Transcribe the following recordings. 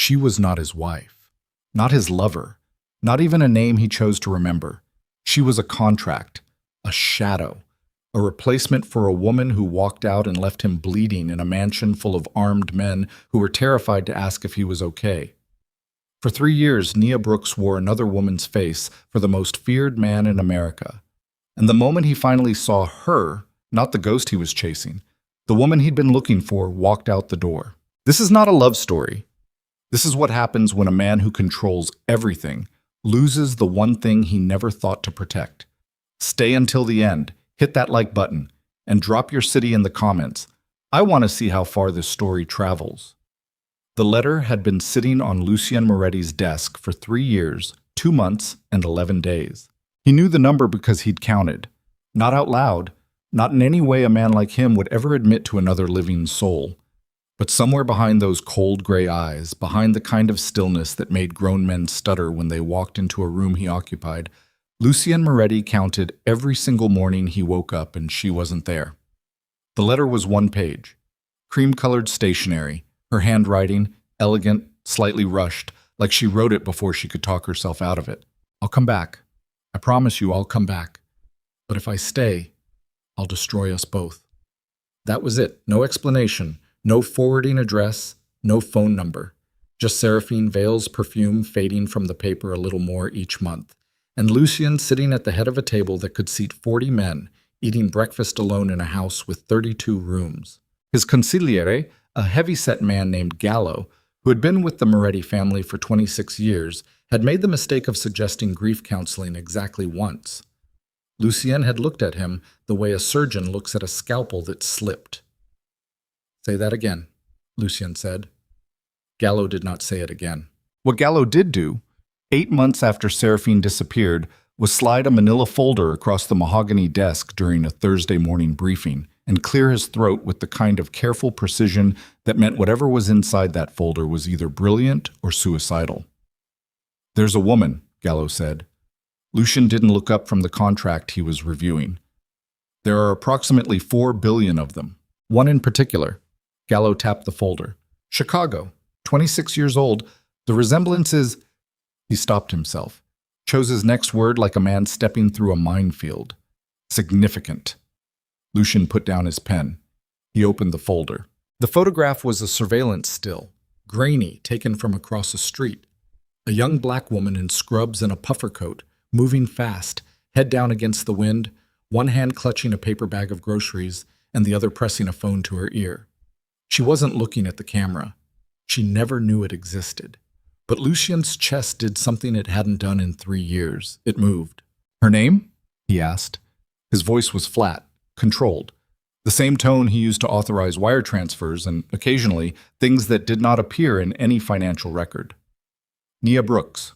She was not his wife, not his lover, not even a name he chose to remember. She was a contract, a shadow, a replacement for a woman who walked out and left him bleeding in a mansion full of armed men who were terrified to ask if he was okay. For 3 years, Nia Brooks wore another woman's face for the most feared man in America. And the moment he finally saw her, not the ghost he was chasing, the woman he'd been looking for walked out the door. This is not a love story. This is what happens when a man who controls everything loses the one thing he never thought to protect. Stay until the end, hit that like button, and drop your city in the comments. I want to see how far this story travels. The letter had been sitting on Lucien Moretti's desk for 3 years, 2 months, and 11 days. He knew the number because he'd counted. Not out loud, not in any way a man like him would ever admit to another living soul. But somewhere behind those cold gray eyes, behind the kind of stillness that made grown men stutter when they walked into a room he occupied, Lucien Moretti counted every single morning he woke up and she wasn't there. The letter was 1 page, cream-colored stationery, her handwriting, elegant, slightly rushed, like she wrote it before she could talk herself out of it. I'll come back. I promise you I'll come back. But if I stay, I'll destroy us both. That was it. No explanation, no forwarding address, no phone number. Just Seraphine Vale's perfume fading from the paper a little more each month. And Lucien sitting at the head of a table that could seat 40 men, eating breakfast alone in a house with 32 rooms. His consigliere, a heavy-set man named Gallo, who had been with the Moretti family for 26 years, had made the mistake of suggesting grief counseling exactly once. Lucien had looked at him the way a surgeon looks at a scalpel that slipped. "Say that again," Lucien said. Gallo did not say it again. What Gallo did do, 8 months after Seraphine disappeared, was slide a manila folder across the mahogany desk during a Thursday morning briefing and clear his throat with the kind of careful precision that meant whatever was inside that folder was either brilliant or suicidal. "There's a woman," Gallo said. Lucien didn't look up from the contract he was reviewing. "There are approximately 4 billion of them. One in particular." Gallo tapped the folder. "Chicago, 26 years old. The resemblance is—" He stopped himself, chose his next word like a man stepping through a minefield. "Significant." Lucien put down his pen. He opened the folder. The photograph was a surveillance still, grainy, taken from across a street. A young black woman in scrubs and a puffer coat, moving fast, head down against the wind, one hand clutching a paper bag of groceries and the other pressing a phone to her ear. She wasn't looking at the camera. She never knew it existed. But Lucien's chest did something it hadn't done in 3 years. It moved. "Her name?" he asked. His voice was flat, controlled, the same tone he used to authorize wire transfers and, occasionally, things that did not appear in any financial record. "Nia Brooks.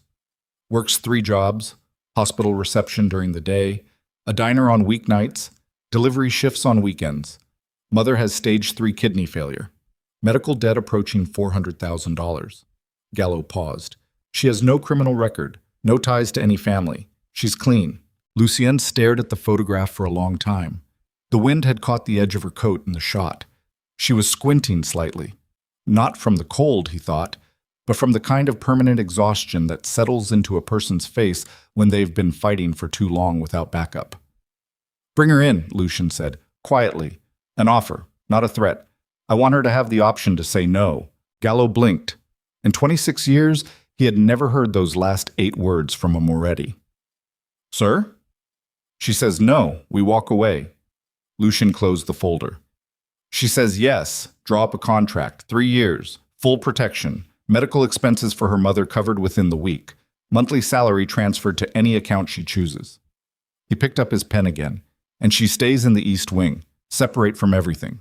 Works 3 jobs, hospital reception during the day, a diner on weeknights, delivery shifts on weekends. Mother has stage 3 kidney failure. Medical debt approaching $400,000. Gallo paused. "She has no criminal record, no ties to any family. She's clean." Lucien stared at the photograph for a long time. The wind had caught the edge of her coat in the shot. She was squinting slightly. Not from the cold, he thought, but from the kind of permanent exhaustion that settles into a person's face when they've been fighting for too long without backup. "Bring her in," Lucien said, quietly. "An offer, not a threat. I want her to have the option to say no." Gallo blinked. In 26 years, he had never heard those last 8 words from a Moretti. "Sir?" She says no, we walk away. Lucien closed the folder. She says yes, draw up a contract, 3 years, full protection, medical expenses for her mother covered within the week, monthly salary transferred to any account she chooses. He picked up his pen again, and she stays in the East Wing, separate from everything.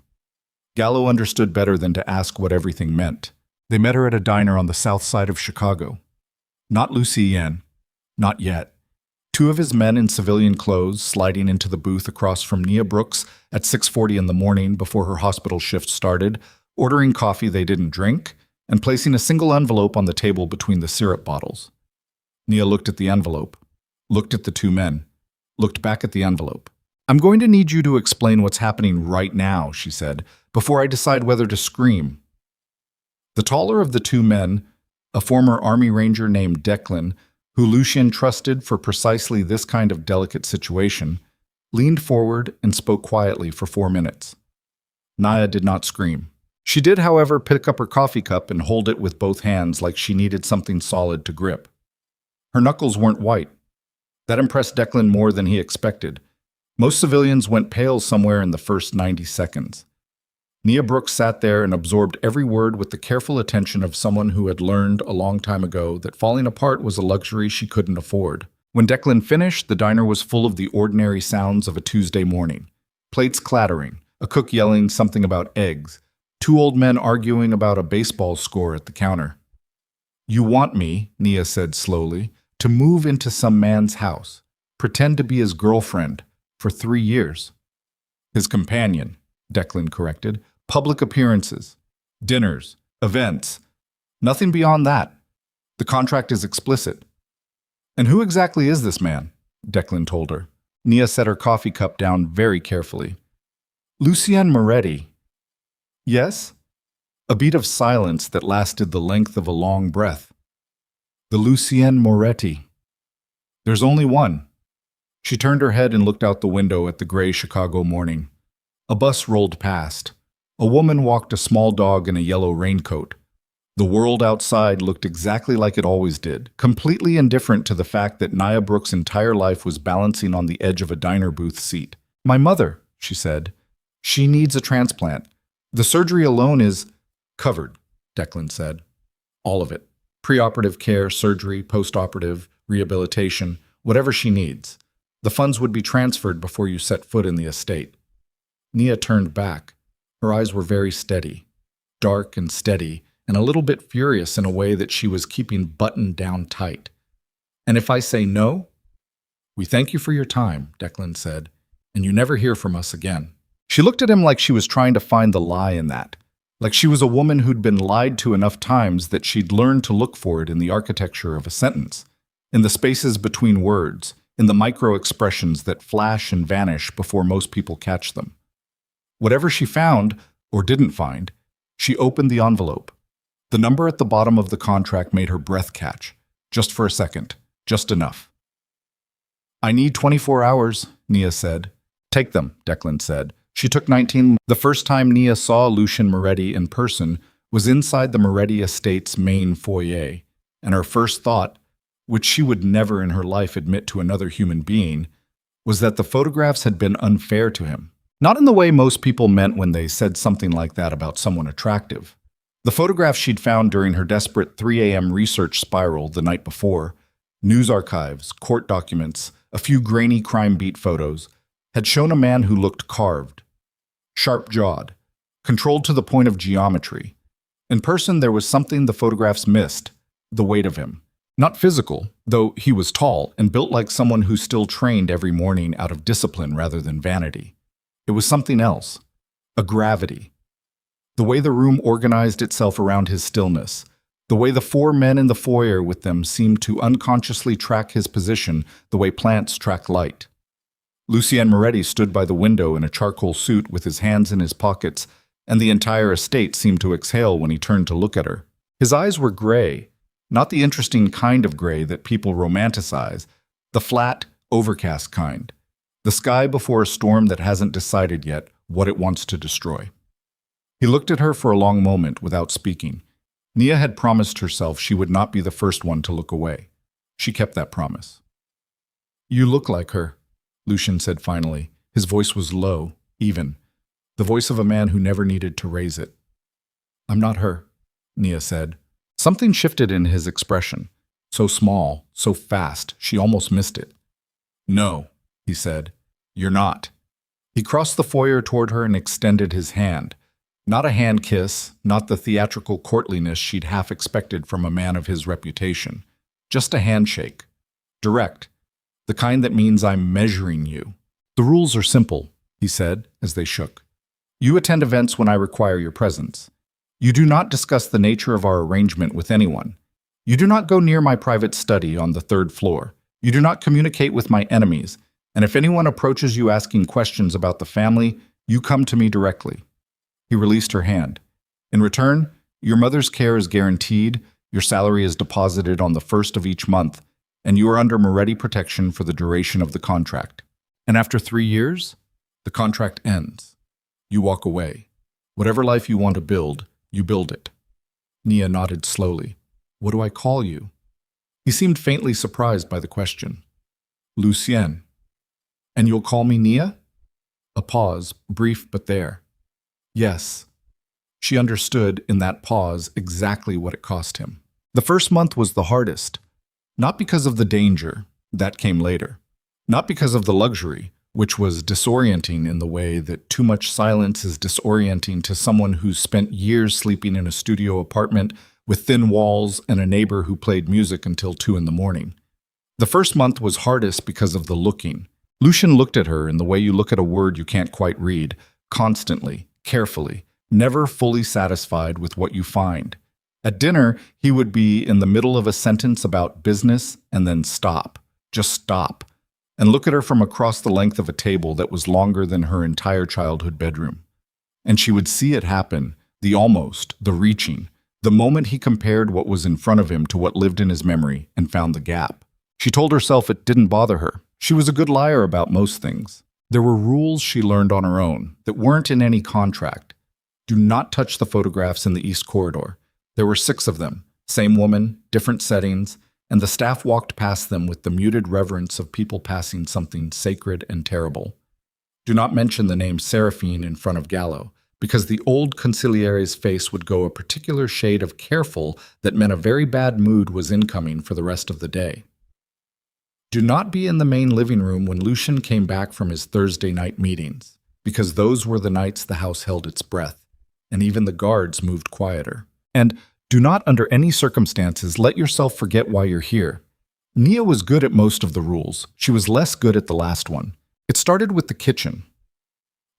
Gallo understood better than to ask what everything meant. They met her at a diner on the south side of Chicago. Not Lucien, not yet. 2 of his men in civilian clothes sliding into the booth across from Nia Brooks at 6:40 in the morning before her hospital shift started, ordering coffee they didn't drink, and placing a single envelope on the table between the syrup bottles. Nia looked at the envelope, looked at the 2 men, looked back at the envelope. "I'm going to need you to explain what's happening right now," she said, "before I decide whether to scream." The taller of the 2 men, a former Army Ranger named Declan, who Lucien trusted for precisely this kind of delicate situation, leaned forward and spoke quietly for 4 minutes. Naya did not scream. She did, however, pick up her coffee cup and hold it with both hands like she needed something solid to grip. Her knuckles weren't white. That impressed Declan more than he expected. Most civilians went pale somewhere in the first 90 seconds. Nia Brooks sat there and absorbed every word with the careful attention of someone who had learned a long time ago that falling apart was a luxury she couldn't afford. When Declan finished, the diner was full of the ordinary sounds of a Tuesday morning. Plates clattering, a cook yelling something about eggs, 2 old men arguing about a baseball score at the counter. "You want me," Nia said slowly, "to move into some man's house, pretend to be his girlfriend, for 3 years." "His companion," Declan corrected. "Public appearances, dinners, events. Nothing beyond that. The contract is explicit." "And who exactly is this man?" Declan told her. Nia set her coffee cup down very carefully. "Lucien Moretti." "Yes?" A beat of silence that lasted the length of a long breath. "The Lucien Moretti. There's only one." She turned her head and looked out the window at the gray Chicago morning. A bus rolled past. A woman walked a small dog in a yellow raincoat. The world outside looked exactly like it always did, completely indifferent to the fact that Nia Brooks' entire life was balancing on the edge of a diner booth seat. "My mother," she said. "She needs a transplant. The surgery alone is..." "Covered," Declan said. "All of it. Preoperative care, surgery, postoperative, rehabilitation, whatever she needs. The funds would be transferred before you set foot in the estate." Nia turned back. Her eyes were very steady, dark and steady, and a little bit furious in a way that she was keeping buttoned down tight. "And if I say no?" "We thank you for your time," Declan said, "and you never hear from us again." She looked at him like she was trying to find the lie in that, like she was a woman who'd been lied to enough times that she'd learned to look for it in the architecture of a sentence, in the spaces between words, in the micro-expressions that flash and vanish before most people catch them. Whatever she found, or didn't find, she opened the envelope. The number at the bottom of the contract made her breath catch, just for a second, just enough. "I need 24 hours, Nia said. "Take them," Declan said. She took 19. The first time Nia saw Lucien Moretti in person was inside the Moretti estate's main foyer, and her first thought, which she would never in her life admit to another human being, was that the photographs had been unfair to him. Not in the way most people meant when they said something like that about someone attractive. The photographs she'd found during her desperate 3 a.m. research spiral the night before, news archives, court documents, a few grainy crime beat photos, had shown a man who looked carved, sharp-jawed, controlled to the point of geometry. In person, there was something the photographs missed, the weight of him. Not physical, though he was tall and built like someone who still trained every morning out of discipline rather than vanity. It was something else, a gravity. The way the room organized itself around his stillness, the way the 4 men in the foyer with them seemed to unconsciously track his position the way plants track light. Lucien Moretti stood by the window in a charcoal suit with his hands in his pockets, and the entire estate seemed to exhale when he turned to look at her. His eyes were gray, not the interesting kind of gray that people romanticize, the flat, overcast kind. The sky before a storm that hasn't decided yet what it wants to destroy. He looked at her for a long moment without speaking. Nia had promised herself she would not be the first one to look away. She kept that promise. "You look like her," Lucien said finally. His voice was low, even, the voice of a man who never needed to raise it. "I'm not her," Nia said. Something shifted in his expression, so small, so fast, she almost missed it. "No," he said, "you're not." He crossed the foyer toward her and extended his hand. Not a hand kiss, not the theatrical courtliness she'd half expected from a man of his reputation. Just a handshake. Direct. The kind that means I'm measuring you. "The rules are simple," he said as they shook. "You attend events when I require your presence. You do not discuss the nature of our arrangement with anyone. You do not go near my private study on the 3rd floor. You do not communicate with my enemies. And if anyone approaches you asking questions about the family, you come to me directly." He released her hand. "In return, your mother's care is guaranteed, Your salary is deposited on the first of each month, and you are under Moretti protection for the duration of the contract. And after 3 years, the contract ends. You walk away. Whatever life you want to build, you build it. Nia nodded slowly. What do I call you? He seemed faintly surprised by the question. Lucien. And you'll call me Nia? A pause, brief but there. Yes. She understood in that pause exactly what it cost him. The first month was the hardest, not because of the danger, that came later, not because of the luxury, which was disorienting in the way that too much silence is disorienting to someone who's spent years sleeping in a studio apartment with thin walls and a neighbor who played music until 2 a.m. The first month was hardest because of the looking. Lucien looked at her in the way you look at a word you can't quite read, constantly, carefully, never fully satisfied with what you find. At dinner, he would be in the middle of a sentence about business and then stop, just stop, and look at her from across the length of a table that was longer than her entire childhood bedroom. And she would see it happen, the almost, the reaching, the moment he compared what was in front of him to what lived in his memory and found the gap. She told herself it didn't bother her. She was a good liar about most things. There were rules she learned on her own that weren't in any contract. Do not touch the photographs in the East Corridor. There were 6 of them, same woman, different settings, and the staff walked past them with the muted reverence of people passing something sacred and terrible. Do not mention the name Seraphine in front of Gallo, because the old consigliere's face would go a particular shade of careful that meant a very bad mood was incoming for the rest of the day. Do not be in the main living room when Lucien came back from his Thursday night meetings, because those were the nights the house held its breath, and even the guards moved quieter. And do not under any circumstances let yourself forget why you're here. Nia was good at most of the rules. She was less good at the last one. It started with the kitchen.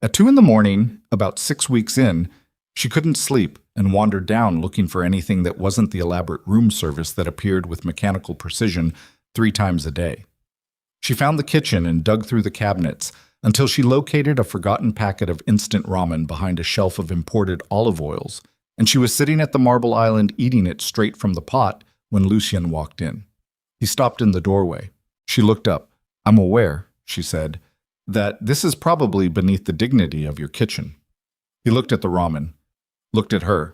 At 2 a.m, about 6 weeks in, she couldn't sleep and wandered down looking for anything that wasn't the elaborate room service that appeared with mechanical precision 3 times a day. She found the kitchen and dug through the cabinets until she located a forgotten packet of instant ramen behind a shelf of imported olive oils, and she was sitting at the marble island eating it straight from the pot when Lucien walked in. He stopped in the doorway. She looked up. I'm aware, she said, that this is probably beneath the dignity of your kitchen. He looked at the ramen, looked at her,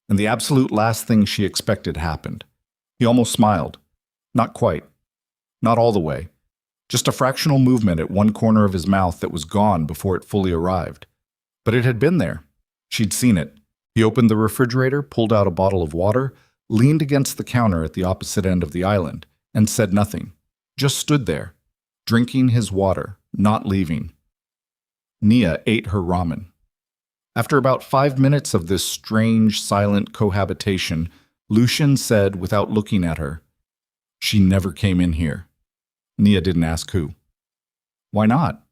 and the absolute last thing she expected happened. He almost smiled. Not quite. Not all the way. Just a fractional movement at one corner of his mouth that was gone before it fully arrived. But it had been there. She'd seen it. He opened the refrigerator, pulled out a bottle of water, leaned against the counter at the opposite end of the island, and said nothing. Just stood there, drinking his water, not leaving. Nia ate her ramen. After about 5 minutes of this strange, silent cohabitation, Lucien said, without looking at her, "She never came in here." Nia didn't ask who. Why not?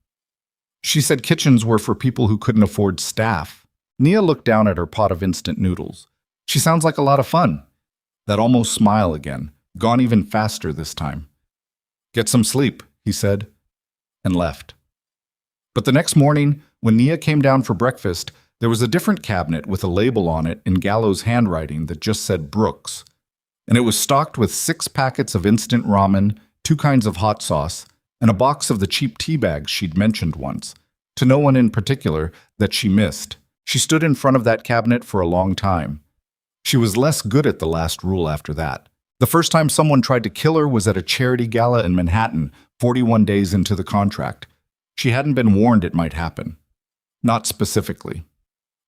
She said kitchens were for people who couldn't afford staff. Nia looked down at her pot of instant noodles. She sounds like a lot of fun. That almost smile again, gone even faster this time. Get some sleep, he said, and left. But the next morning, when Nia came down for breakfast, there was a different cabinet with a label on it in Gallo's handwriting that just said Brooks. And it was stocked with 6 packets of instant ramen, 2 kinds of hot sauce, and a box of the cheap tea bags she'd mentioned once, to no one in particular, that she missed. She stood in front of that cabinet for a long time. She was less good at the last rule after that. The first time someone tried to kill her was at a charity gala in Manhattan, 41 days into the contract. She hadn't been warned it might happen. Not specifically.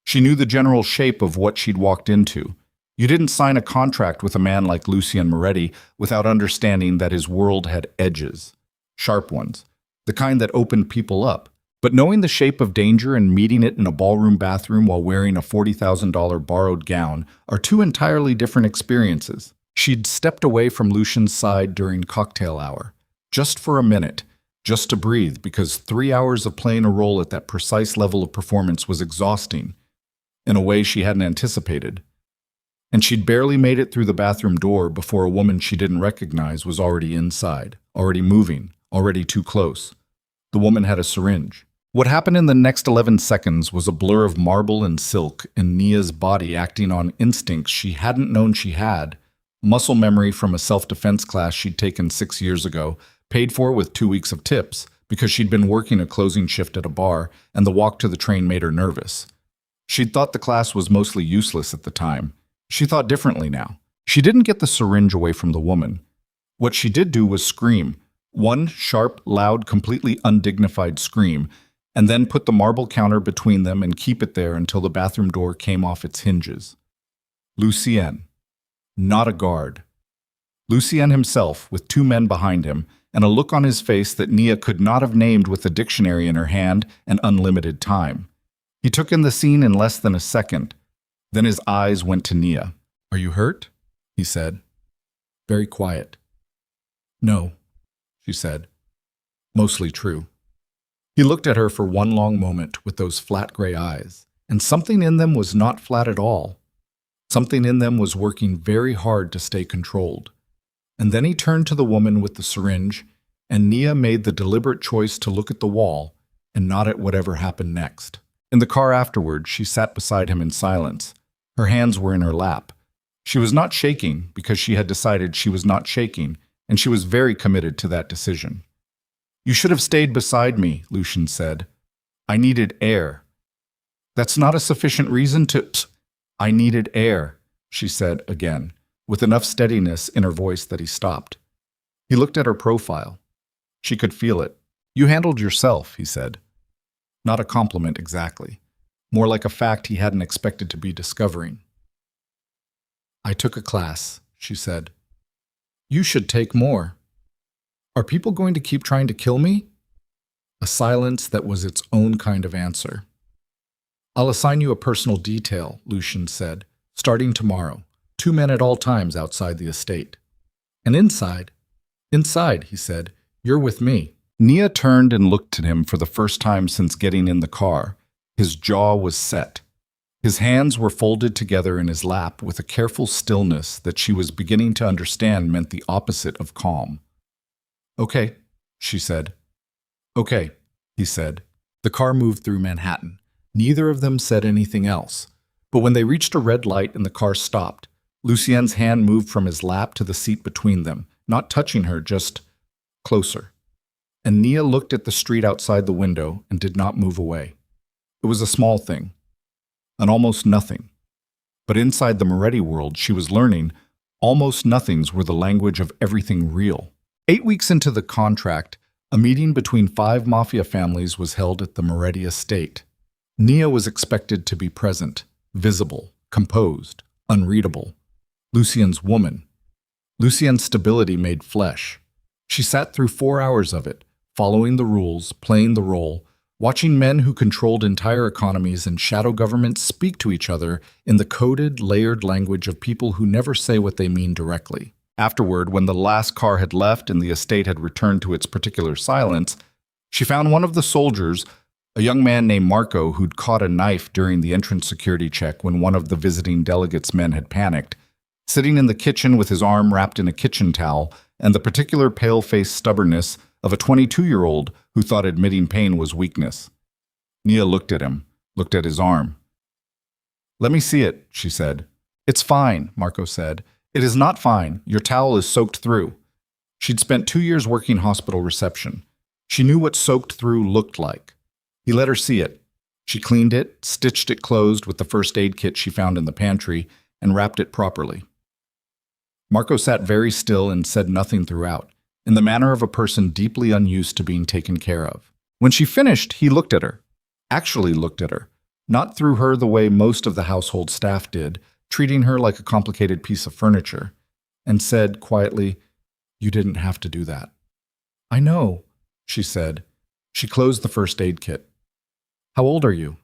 She knew the general shape of what she'd walked into. You didn't sign a contract with a man like Lucien Moretti without understanding that his world had edges. Sharp ones. The kind that opened people up. But knowing the shape of danger and meeting it in a ballroom bathroom while wearing a $40,000 borrowed gown are 2 entirely different experiences. She'd stepped away from Lucien's side during cocktail hour, just for a minute, just to breathe, because 3 hours of playing a role at that precise level of performance was exhausting, in a way she hadn't anticipated. And she'd barely made it through the bathroom door before a woman she didn't recognize was already inside, already moving, already too close. The woman had a syringe. What happened in the next 11 seconds was a blur of marble and silk and Nia's body acting on instincts she hadn't known she had, Muscle memory from a self-defense class she'd taken 6 years ago, paid for with 2 weeks of tips, because she'd been working a closing shift at a bar, and the walk to the train made her nervous. She'd thought the class was mostly useless at the time. She thought differently now. She didn't get the syringe away from the woman. What she did do was scream, one sharp, loud, completely undignified scream, and then put the marble counter between them and keep it there until the bathroom door came off its hinges. Lucien. Not a guard. Lucien himself, with 2 men behind him, and a look on his face that Nia could not have named with a dictionary in her hand and unlimited time. He took in the scene in less than a second. Then his eyes went to Nia. "Are you hurt?" he said. Very quiet. "No," she said. Mostly true. He looked at her for one long moment with those flat gray eyes, and something in them was not flat at all. Something in them was working very hard to stay controlled. And then he turned to the woman with the syringe, and Nia made the deliberate choice to look at the wall and not at whatever happened next. In the car afterward, she sat beside him in silence. Her hands were in her lap. She was not shaking because she had decided she was not shaking, and she was very committed to that decision. "You should have stayed beside me," Lucien said. "I needed air." "That's not a sufficient reason to—" "I needed air," she said again, with enough steadiness in her voice that he stopped. He looked at her profile. She could feel it. "You handled yourself," he said. Not a compliment exactly. More like a fact he hadn't expected to be discovering. "I took a class," she said. "You should take more." "Are people going to keep trying to kill me?" A silence that was its own kind of answer. "I'll assign you a personal detail," Lucien said, "starting tomorrow. 2 men at all times outside the estate." "And inside?" "Inside," he said, "you're with me." Nia turned and looked at him for the first time since getting in the car. His jaw was set. His hands were folded together in his lap with a careful stillness that she was beginning to understand meant the opposite of calm. "Okay," she said. "Okay," he said. The car moved through Manhattan. Neither of them said anything else. But when they reached a red light and the car stopped, Lucien's hand moved from his lap to the seat between them, not touching her, just closer. And Nia looked at the street outside the window and did not move away. It was a small thing, an almost nothing. But inside the Moretti world, she was learning, almost nothings were the language of everything real. 8 weeks into the contract, a meeting between 5 mafia families was held at the Moretti estate. Nia was expected to be present, visible, composed, unreadable. Lucien's woman. Lucien's stability made flesh. She sat through 4 hours of it, following the rules, playing the role, watching men who controlled entire economies and shadow governments speak to each other in the coded, layered language of people who never say what they mean directly. Afterward, when the last car had left and the estate had returned to its particular silence, she found one of the soldiers, a young man named Marco who'd caught a knife during the entrance security check when one of the visiting delegates' men had panicked, sitting in the kitchen with his arm wrapped in a kitchen towel and the particular pale-faced stubbornness of a 22-year-old who thought admitting pain was weakness. Nia looked at him, looked at his arm. "Let me see it," she said. "It's fine," Marco said. "It is not fine. Your towel is soaked through." She'd spent 2 years working hospital reception. She knew what soaked through looked like. He let her see it. She cleaned it, stitched it closed with the first aid kit she found in the pantry, and wrapped it properly. Marco sat very still and said nothing throughout, in the manner of a person deeply unused to being taken care of. When she finished, he looked at her. Actually looked at her. Not through her the way most of the household staff did, treating her like a complicated piece of furniture, and said quietly, "You didn't have to do that." "I know," she said. She closed the first aid kit. "How old are you?"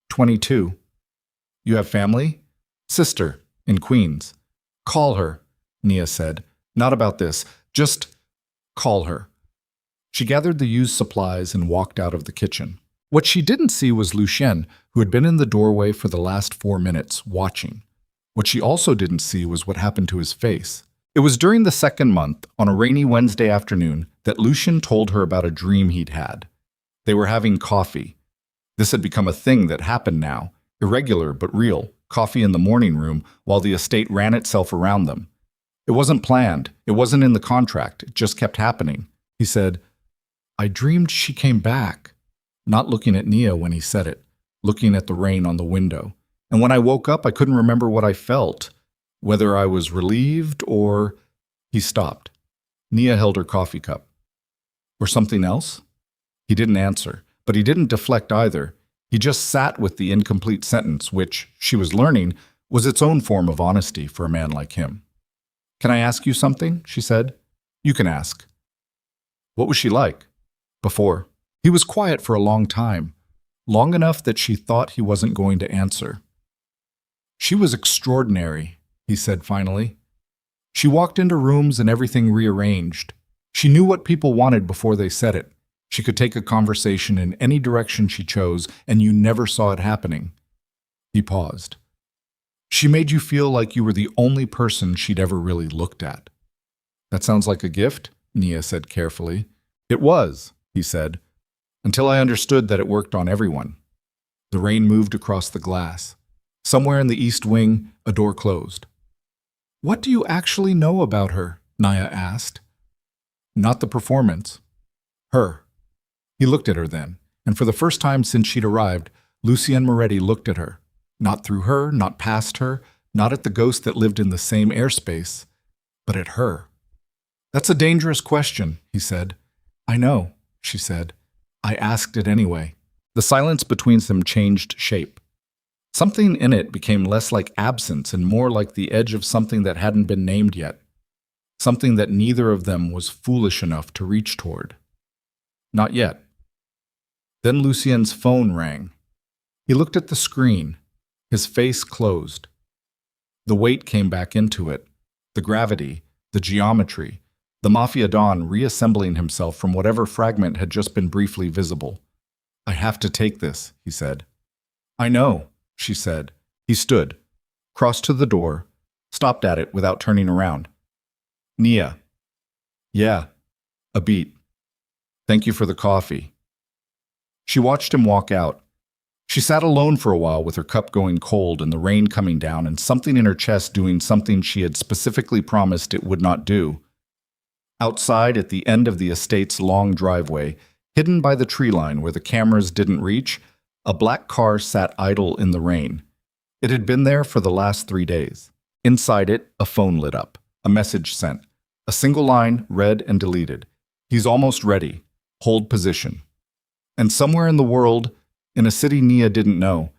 22. "You have family?" "Sister, in Queens." "Call her," Nia said. "Not about this. Just call her." She gathered the used supplies and walked out of the kitchen. What she didn't see was Lucien, who had been in the doorway for the last 4 minutes, watching. What she also didn't see was what happened to his face. It was during the 2nd month, on a rainy Wednesday afternoon, that Lucien told her about a dream he'd had. They were having coffee. This had become a thing that happened now, irregular but real, coffee in the morning room while the estate ran itself around them. It wasn't planned. It wasn't in the contract. It just kept happening. He said, I dreamed she came back. Not looking at Nia when he said it, looking at the rain on the window. And when I woke up, I couldn't remember what I felt, whether I was relieved or... He stopped. Nia held her coffee cup. Or something else? He didn't answer, but he didn't deflect either. He just sat with the incomplete sentence, which, she was learning, was its own form of honesty for a man like him. Can I ask you something? She said. You can ask. What was she like? Before. He was quiet for a long time, long enough that she thought he wasn't going to answer. She was extraordinary, he said finally. She walked into rooms and everything rearranged. She knew what people wanted before they said it. She could take a conversation in any direction she chose, and you never saw it happening. He paused. She made you feel like you were the only person she'd ever really looked at. That sounds like a gift, Nia said carefully. It was, he said, until I understood that it worked on everyone. The rain moved across the glass. Somewhere in the east wing, a door closed. What do you actually know about her? Nia asked. Not the performance. Her. He looked at her then, and for the first time since she'd arrived, Lucien Moretti looked at her. Not through her, not past her, not at the ghost that lived in the same airspace, but at her. That's a dangerous question, he said. I know, she said. I asked it anyway. The silence between them changed shape. Something in it became less like absence and more like the edge of something that hadn't been named yet. Something that neither of them was foolish enough to reach toward. Not yet. Then Lucien's phone rang. He looked at the screen. His face closed. The weight came back into it. The gravity, the geometry, the Mafia Don reassembling himself from whatever fragment had just been briefly visible. I have to take this, he said. I know, she said. He stood, crossed to the door, stopped at it without turning around. Nia. Yeah, a beat. Thank you for the coffee. She watched him walk out. She sat alone for a while with her cup going cold and the rain coming down and something in her chest doing something she had specifically promised it would not do. Outside, at the end of the estate's long driveway, hidden by the tree line where the cameras didn't reach, a black car sat idle in the rain. It had been there for the last 3 days. Inside it, a phone lit up, a message sent. A single line, read and deleted. He's almost ready. Hold position. And somewhere in the world, in a city Nia didn't know,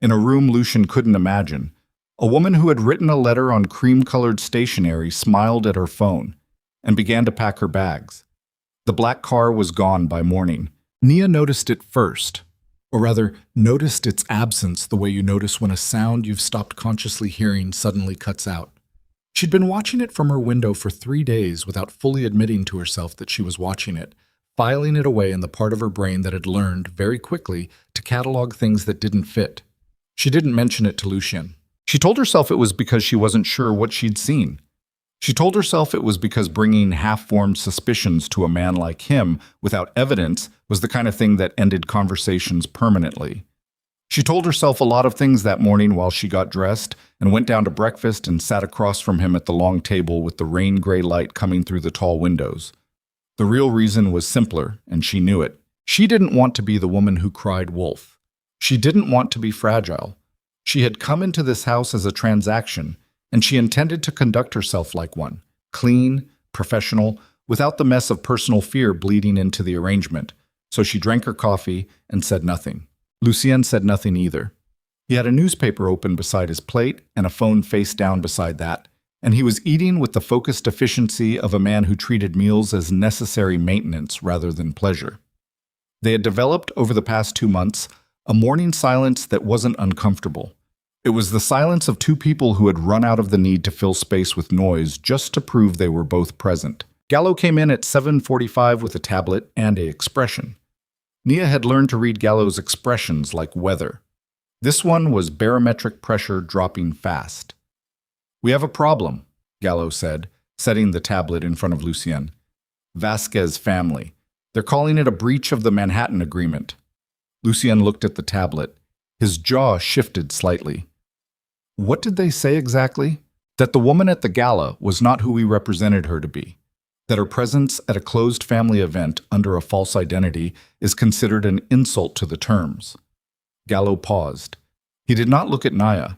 in a room Lucian couldn't imagine, a woman who had written a letter on cream-colored stationery smiled at her phone and began to pack her bags. The black car was gone by morning. Nia noticed it first, or rather, noticed its absence the way you notice when a sound you've stopped consciously hearing suddenly cuts out. She'd been watching it from her window for 3 days without fully admitting to herself that she was watching it, filing it away in the part of her brain that had learned, very quickly, to catalog things that didn't fit. She didn't mention it to Lucien. She told herself it was because she wasn't sure what she'd seen. She told herself it was because bringing half-formed suspicions to a man like him without evidence was the kind of thing that ended conversations permanently. She told herself a lot of things that morning while she got dressed and went down to breakfast and sat across from him at the long table with the rain-gray light coming through the tall windows. The real reason was simpler, and she knew it. She didn't want to be the woman who cried wolf. She didn't want to be fragile. She had come into this house as a transaction, and she intended to conduct herself like one, clean, professional, without the mess of personal fear bleeding into the arrangement. So she drank her coffee and said nothing. Lucien said nothing either. He had a newspaper open beside his plate and a phone face down beside that, and he was eating with the focused efficiency of a man who treated meals as necessary maintenance rather than pleasure. They had developed over the past 2 months a morning silence that wasn't uncomfortable. It was the silence of two people who had run out of the need to fill space with noise just to prove they were both present. Gallo came in at 7:45 with a tablet and an expression. Nia had learned to read Gallo's expressions like weather. This one was barometric pressure dropping fast. "We have a problem," Gallo said, setting the tablet in front of Lucien. "Vasquez family. They're calling it a breach of the Manhattan Agreement." Lucien looked at the tablet. His jaw shifted slightly. "What did they say exactly?" That the woman at the gala was not who we represented her to be. That her presence at a closed family event under a false identity is considered an insult to the terms. Gallo paused. He did not look at Naya.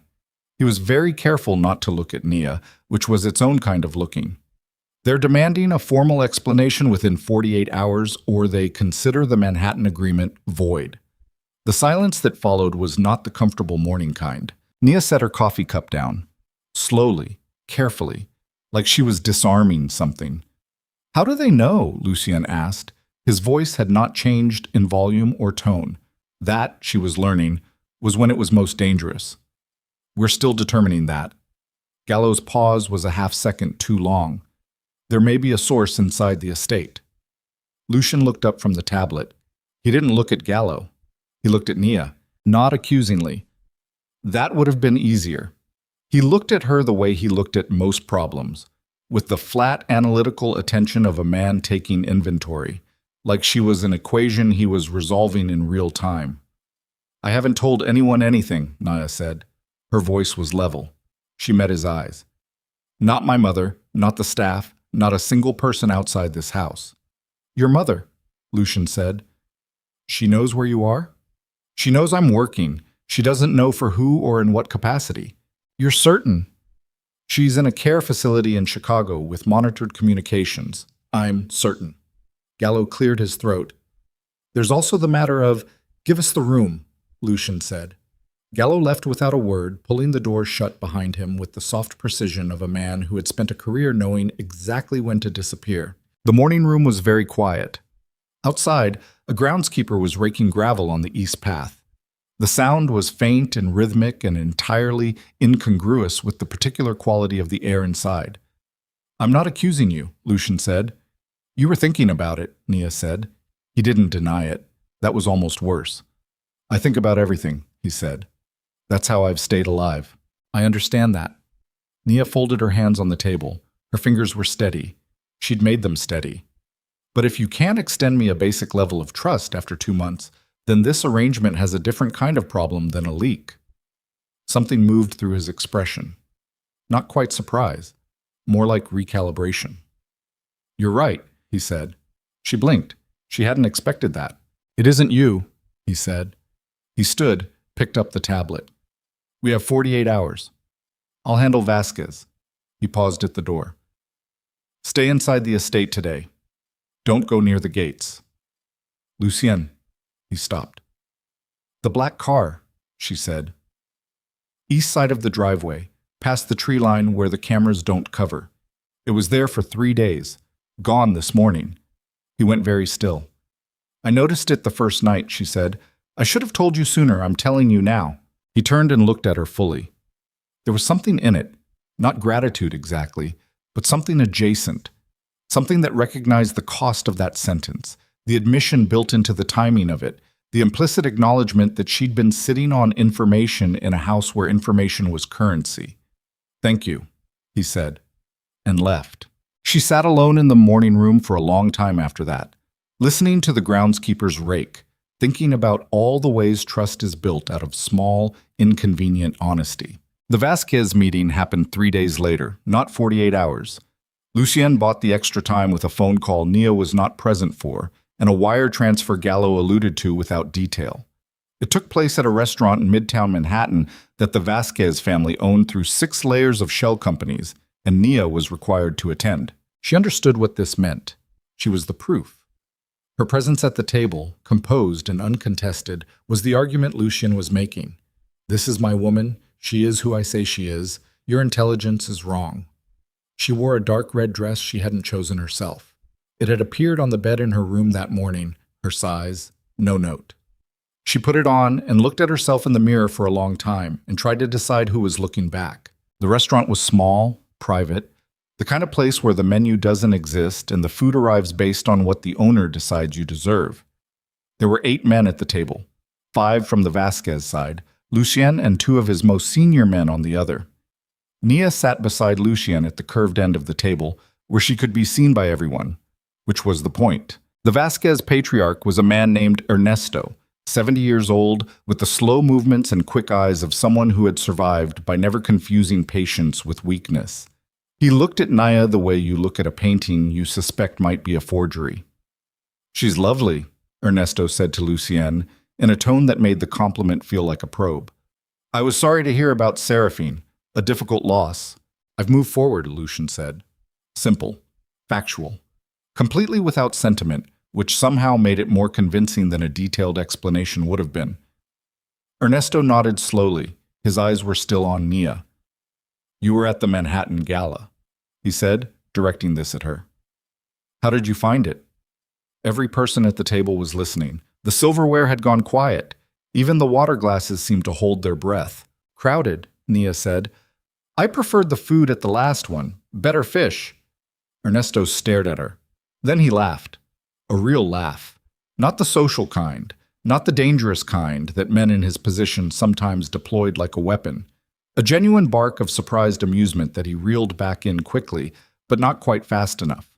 He was very careful not to look at Nia, which was its own kind of looking. They're demanding a formal explanation within 48 hours, or they consider the Manhattan Agreement void. The silence that followed was not the comfortable morning kind. Nia set her coffee cup down, slowly, carefully, like she was disarming something. "How do they know?" Lucien asked. His voice had not changed in volume or tone. That, she was learning, was when it was most dangerous. "We're still determining that." Gallo's pause was a half-second too long. "There may be a source inside the estate." Lucien looked up from the tablet. He didn't look at Gallo. He looked at Nia, not accusingly. That would have been easier. He looked at her the way he looked at most problems, with the flat analytical attention of a man taking inventory, like she was an equation he was resolving in real time. "I haven't told anyone anything," Nia said. Her voice was level. She met his eyes. "Not my mother, not the staff, not a single person outside this house." "Your mother," Lucien said. "She knows where you are?" "She knows I'm working. She doesn't know for who or in what capacity." "You're certain?" "She's in a care facility in Chicago with monitored communications. I'm certain." Gallo cleared his throat. "There's also the matter of, give us the room," Lucien said. Gallo left without a word, pulling the door shut behind him with the soft precision of a man who had spent a career knowing exactly when to disappear. The morning room was very quiet. Outside, a groundskeeper was raking gravel on the east path. The sound was faint and rhythmic and entirely incongruous with the particular quality of the air inside. "I'm not accusing you," Lucien said. "You were thinking about it," Nia said. He didn't deny it. That was almost worse. "I think about everything," he said. "That's how I've stayed alive." "I understand that." Nia folded her hands on the table. Her fingers were steady. She'd made them steady. "But if you can't extend me a basic level of trust after 2 months, then this arrangement has a different kind of problem than a leak." Something moved through his expression. Not quite surprise, more like recalibration. "You're right," he said. She blinked. She hadn't expected that. "It isn't you," he said. He stood, picked up the tablet. "We have 48 hours. I'll handle Vasquez." He paused at the door. "Stay inside the estate today. Don't go near the gates." "Lucien." He stopped. "The black car," she said. "East side of the driveway, past the tree line where the cameras don't cover. It was there for 3 days. Gone this morning." He went very still. "I noticed it the first night," she said. "I should have told you sooner. I'm telling you now." He turned and looked at her fully. There was something in it, not gratitude exactly, but something adjacent, something that recognized the cost of that sentence, the admission built into the timing of it, the implicit acknowledgement that she'd been sitting on information in a house where information was currency. "Thank you," he said, and left. She sat alone in the morning room for a long time after that, listening to the groundskeeper's rake, thinking about all the ways trust is built out of small, inconvenient honesty. The Vasquez meeting happened 3 days later, not 48 hours. Lucien bought the extra time with a phone call Nia was not present for, and a wire transfer Gallo alluded to without detail. It took place at a restaurant in Midtown Manhattan that the Vasquez family owned through 6 layers of shell companies, and Nia was required to attend. She understood what this meant. She was the proof. Her presence at the table, composed and uncontested, was the argument Lucien was making. "This is my woman. She is who I say she is. Your intelligence is wrong." She wore a dark red dress she hadn't chosen herself. It had appeared on the bed in her room that morning, her size, no note. She put it on and looked at herself in the mirror for a long time and tried to decide who was looking back. The restaurant was small, private, the kind of place where the menu doesn't exist and the food arrives based on what the owner decides you deserve. There were 8 men at the table, 5 from the Vasquez side, Lucien and 2 of his most senior men on the other. Nia sat beside Lucien at the curved end of the table, where she could be seen by everyone, which was the point. The Vasquez patriarch was a man named Ernesto, 70 years old, with the slow movements and quick eyes of someone who had survived by never confusing patience with weakness. He looked at Naya the way you look at a painting you suspect might be a forgery. "She's lovely," Ernesto said to Lucien, in a tone that made the compliment feel like a probe. "I was sorry to hear about Seraphine, a difficult loss." "I've moved forward," Lucien said. Simple, factual, completely without sentiment, which somehow made it more convincing than a detailed explanation would have been. Ernesto nodded slowly. His eyes were still on Nia. "You were at the Manhattan Gala," he said, directing this at her. "How did you find it?" Every person at the table was listening. The silverware had gone quiet. Even the water glasses seemed to hold their breath. "Crowded," Nia said. "I preferred the food at the last one. Better fish." Ernesto stared at her. Then he laughed. A real laugh. Not the social kind, not the dangerous kind that men in his position sometimes deployed like a weapon. A genuine bark of surprised amusement that he reeled back in quickly, but not quite fast enough.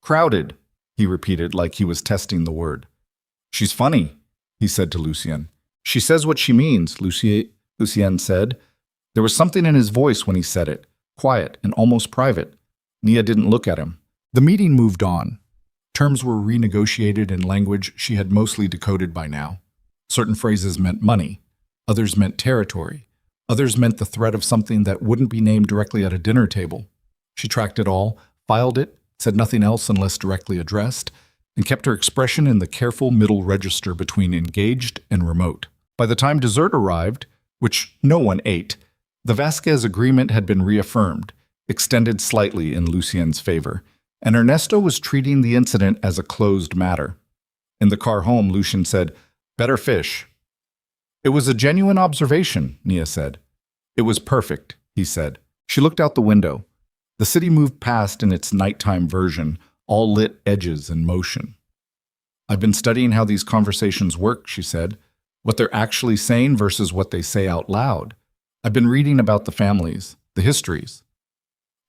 "Crowded," he repeated like he was testing the word. "She's funny," he said to Lucien. "She says what she means," Lucien said. There was something in his voice when he said it, quiet and almost private. Nia didn't look at him. The meeting moved on. Terms were renegotiated in language she had mostly decoded by now. Certain phrases meant money. Others meant territory. Others meant the threat of something that wouldn't be named directly at a dinner table. She tracked it all, filed it, said nothing else unless directly addressed, and kept her expression in the careful middle register between engaged and remote. By the time dessert arrived, which no one ate, the Vasquez agreement had been reaffirmed, extended slightly in Lucien's favor, and Ernesto was treating the incident as a closed matter. In the car home, Lucien said, "Better fish." "It was a genuine observation," Nia said. "It was perfect," he said. She looked out the window. The city moved past in its nighttime version, all lit edges and motion. "I've been studying how these conversations work," she said, "what they're actually saying versus what they say out loud. I've been reading about the families, the histories."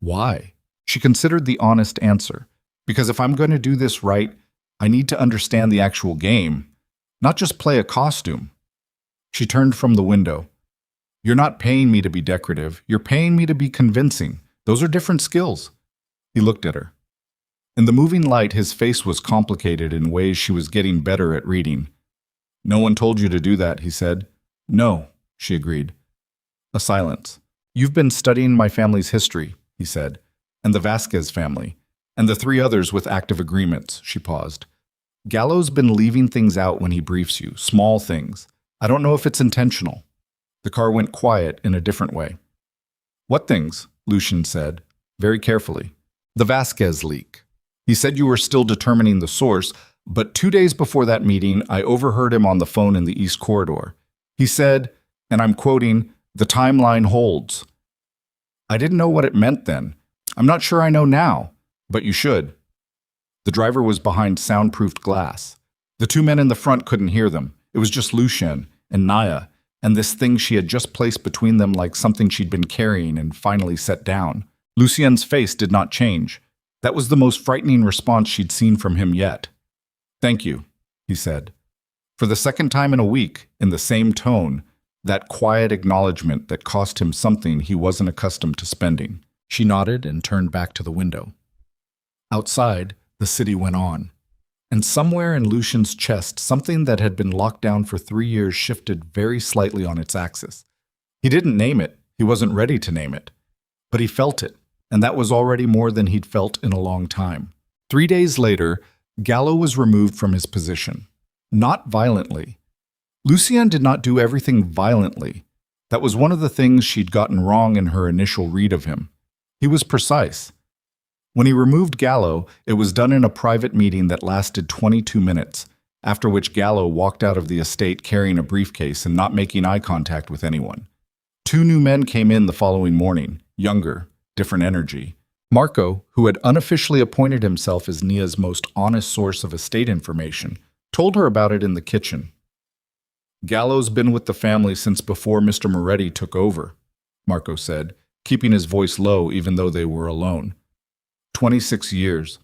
"Why?" She considered the honest answer. "Because if I'm going to do this right, I need to understand the actual game, not just play a costume." She turned from the window. "You're not paying me to be decorative. You're paying me to be convincing. Those are different skills." He looked at her. In the moving light, his face was complicated in ways she was getting better at reading. "No one told you to do that," he said. "No," she agreed. A silence. "You've been studying my family's history," he said, "and the Vasquez family, and the three others with active agreements," she paused. "Gallo's been leaving things out when he briefs you, small things. I don't know if it's intentional." The car went quiet in a different way. "What things?" Lucien said, very carefully. "The Vasquez leak. He said you were still determining the source, but 2 days before that meeting, I overheard him on the phone in the East Corridor. He said, and I'm quoting, 'The timeline holds.' I didn't know what it meant then. I'm not sure I know now, but you should." The driver was behind soundproofed glass. The two men in the front couldn't hear them. It was just Lucien and Naya, and this thing she had just placed between them like something she'd been carrying and finally set down. Lucien's face did not change. That was the most frightening response she'd seen from him yet. "Thank you," he said. For the second time in a week, in the same tone, that quiet acknowledgement that cost him something he wasn't accustomed to spending. She nodded and turned back to the window. Outside, the city went on. And somewhere in Lucien's chest, something that had been locked down for 3 years shifted very slightly on its axis. He didn't name it. He wasn't ready to name it. But he felt it, and that was already more than he'd felt in a long time. 3 days later, Gallo was removed from his position. Not violently. Lucien did not do everything violently. That was one of the things she'd gotten wrong in her initial read of him. He was precise. When he removed Gallo, it was done in a private meeting that lasted 22 minutes, after which Gallo walked out of the estate carrying a briefcase and not making eye contact with anyone. 2 new men came in the following morning, younger, different energy. Marco, who had unofficially appointed himself as Nia's most honest source of estate information, told her about it in the kitchen. "Gallo's been with the family since before Mr. Moretti took over," Marco said, keeping his voice low even though they were alone. 26 years.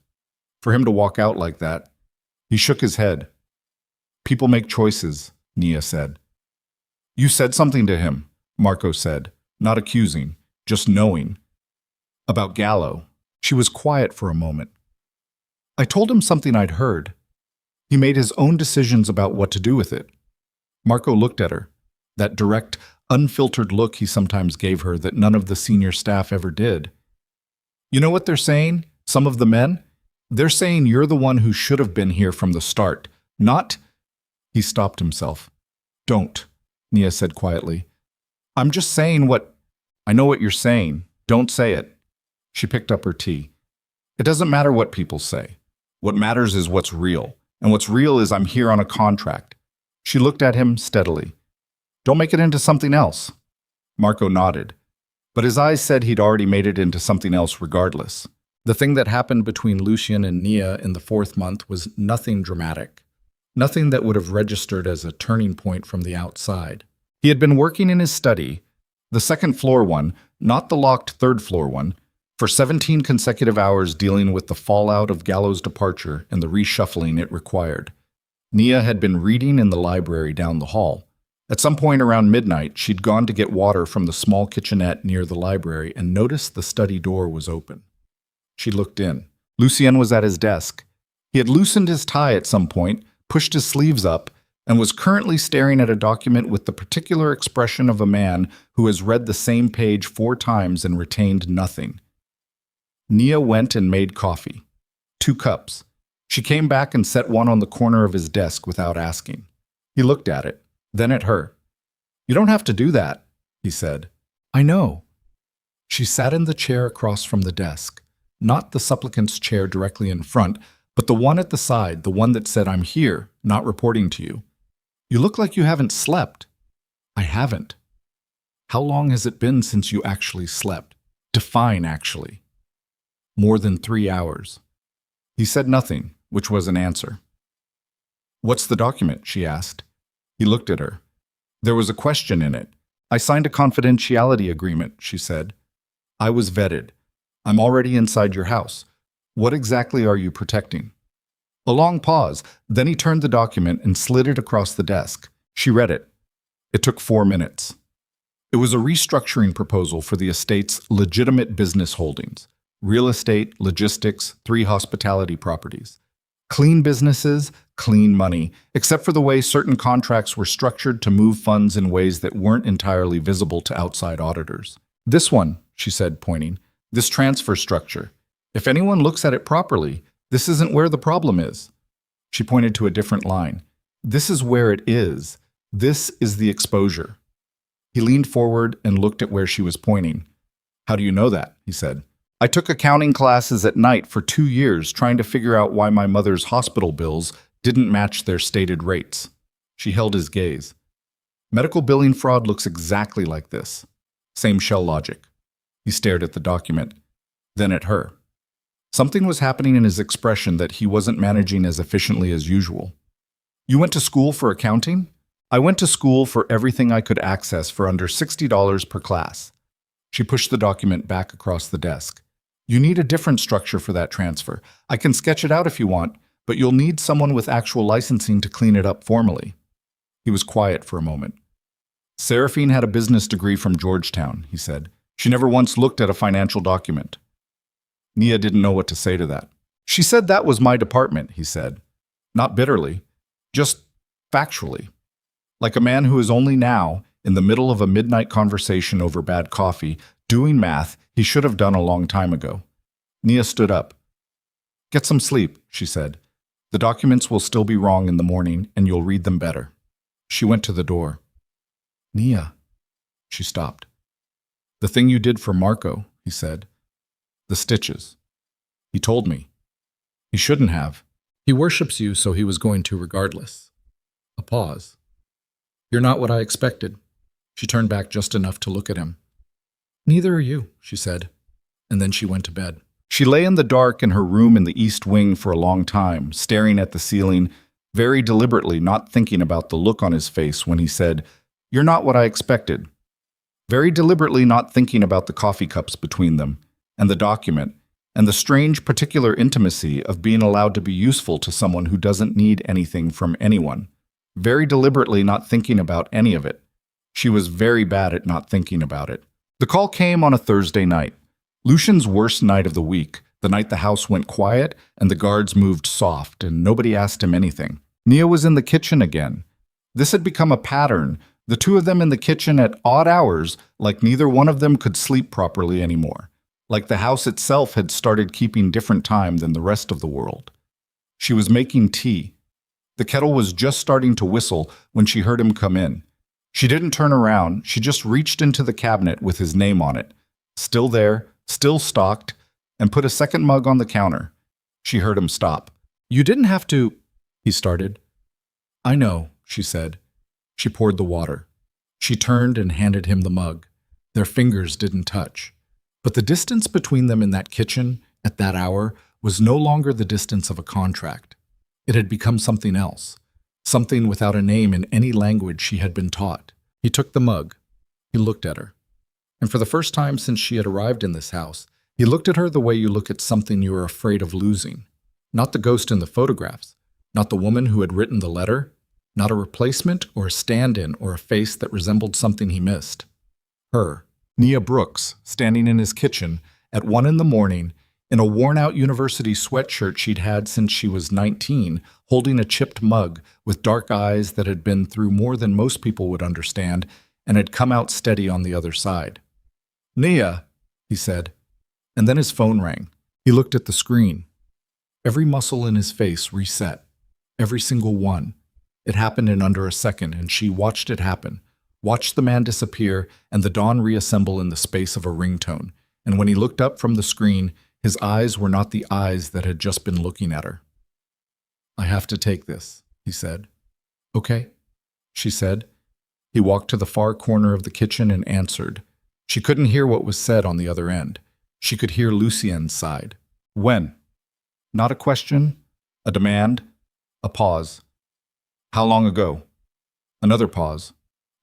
For him to walk out like that, he shook his head. People make choices, Nia said. You said something to him, Marco said, not accusing, just knowing. About Gallo. She was quiet for a moment. I told him something I'd heard. He made his own decisions about what to do with it. Marco looked at her, that direct, unfiltered look he sometimes gave her that none of the senior staff ever did. You know what they're saying, some of the men? They're saying you're the one who should have been here from the start, not— He stopped himself. Don't, Nia said quietly. I'm just saying what— I know what you're saying. Don't say it. She picked up her tea. It doesn't matter what people say. What matters is what's real. And what's real is I'm here on a contract. She looked at him steadily. Don't make it into something else. Marco nodded. But his eyes said he'd already made it into something else regardless. The thing that happened between Lucien and Nia in the 4th month was nothing dramatic. Nothing that would have registered as a turning point from the outside. He had been working in his study, the 2nd floor one, not the locked 3rd floor one, for 17 consecutive hours dealing with the fallout of Gallo's departure and the reshuffling it required. Nia had been reading in the library down the hall. At some point around midnight, she'd gone to get water from the small kitchenette near the library and noticed the study door was open. She looked in. Lucien was at his desk. He had loosened his tie at some point, pushed his sleeves up, and was currently staring at a document with the particular expression of a man who has read the same page 4 times and retained nothing. Nia went and made coffee. 2 cups. She came back and set one on the corner of his desk without asking. He looked at it, then at her. You don't have to do that, he said. I know. She sat in the chair across from the desk, not the supplicant's chair directly in front, but the one at the side, the one that said, I'm here, not reporting to you. You look like you haven't slept. I haven't. How long has it been since you actually slept? Define actually. More than 3 hours. He said nothing, which was an answer. What's the document? She asked. He looked at her. There was a question in it. I signed a confidentiality agreement, she said. I was vetted. I'm already inside your house. What exactly are you protecting? A long pause. Then he turned the document and slid it across the desk. She read it. It took 4 minutes. It was a restructuring proposal for the estate's legitimate business holdings. Real estate, logistics, 3 hospitality properties. Clean businesses, clean money, except for the way certain contracts were structured to move funds in ways that weren't entirely visible to outside auditors. This one, she said, pointing, this transfer structure. If anyone looks at it properly, this isn't where the problem is. She pointed to a different line. This is where it is. This is the exposure. He leaned forward and looked at where she was pointing. How do you know that? He said. I took accounting classes at night for 2 years trying to figure out why my mother's hospital bills didn't match their stated rates. She held his gaze. Medical billing fraud looks exactly like this. Same shell logic. He stared at the document, then at her. Something was happening in his expression that he wasn't managing as efficiently as usual. You went to school for accounting? I went to school for everything I could access for under $60 per class. She pushed the document back across the desk. You need a different structure for that transfer. I can sketch it out if you want, but you'll need someone with actual licensing to clean it up formally. He was quiet for a moment. Seraphine had a business degree from Georgetown, he said. She never once looked at a financial document. Nia didn't know what to say to that. She said that was my department, he said. Not bitterly, just factually. Like a man who is only now, in the middle of a midnight conversation over bad coffee, doing math he should have done a long time ago. Nia stood up. Get some sleep, she said. The documents will still be wrong in the morning, and you'll read them better. She went to the door. Nia. She stopped. The thing you did for Marco, he said. The stitches. He told me. He shouldn't have. He worships you, so he was going to regardless. A pause. You're not what I expected. She turned back just enough to look at him. Neither are you, she said, and then she went to bed. She lay in the dark in her room in the east wing for a long time, staring at the ceiling, very deliberately not thinking about the look on his face when he said, You're not what I expected. Very deliberately not thinking about the coffee cups between them, and the document, and the strange particular intimacy of being allowed to be useful to someone who doesn't need anything from anyone. very deliberately not thinking about any of it. She was very bad at not thinking about it. The call came on a Thursday night. Lucian's worst night of the week, the night the house went quiet and the guards moved soft and nobody asked him anything. Nia was in the kitchen again. This had become a pattern, the two of them in the kitchen at odd hours, like neither one of them could sleep properly anymore, like the house itself had started keeping different time than the rest of the world. She was making tea. The kettle was just starting to whistle when she heard him come in. She didn't turn around, she just reached into the cabinet with his name on it, still there, still stocked, and put a second mug on the counter. She heard him stop. "You didn't have to," he started. "I know," she said. She poured the water. She turned and handed him the mug. Their fingers didn't touch. But the distance between them in that kitchen, at that hour, was no longer the distance of a contract. It had become something else, something without a name in any language she had been taught. He took the mug. He looked at her. And for the first time since she had arrived in this house, he looked at her the way you look at something you are afraid of losing. Not the ghost in the photographs, not the woman who had written the letter, not a replacement or a stand-in or a face that resembled something he missed. Her, Nia Brooks, standing in his kitchen at 1 a.m, in a worn-out university sweatshirt she'd had since she was 19, holding a chipped mug with dark eyes that had been through more than most people would understand and had come out steady on the other side. "Nia," he said, and then his phone rang. He looked at the screen. Every muscle in his face reset, every single one. It happened in under a second, and she watched it happen, watched the man disappear and the dawn reassemble in the space of a ringtone. And when he looked up from the screen, his eyes were not the eyes that had just been looking at her. "I have to take this," he said. "Okay," she said. He walked to the far corner of the kitchen and answered. She couldn't hear what was said on the other end. She could hear Lucien's side. "When?" Not a question, a demand, a pause. "How long ago?" Another pause.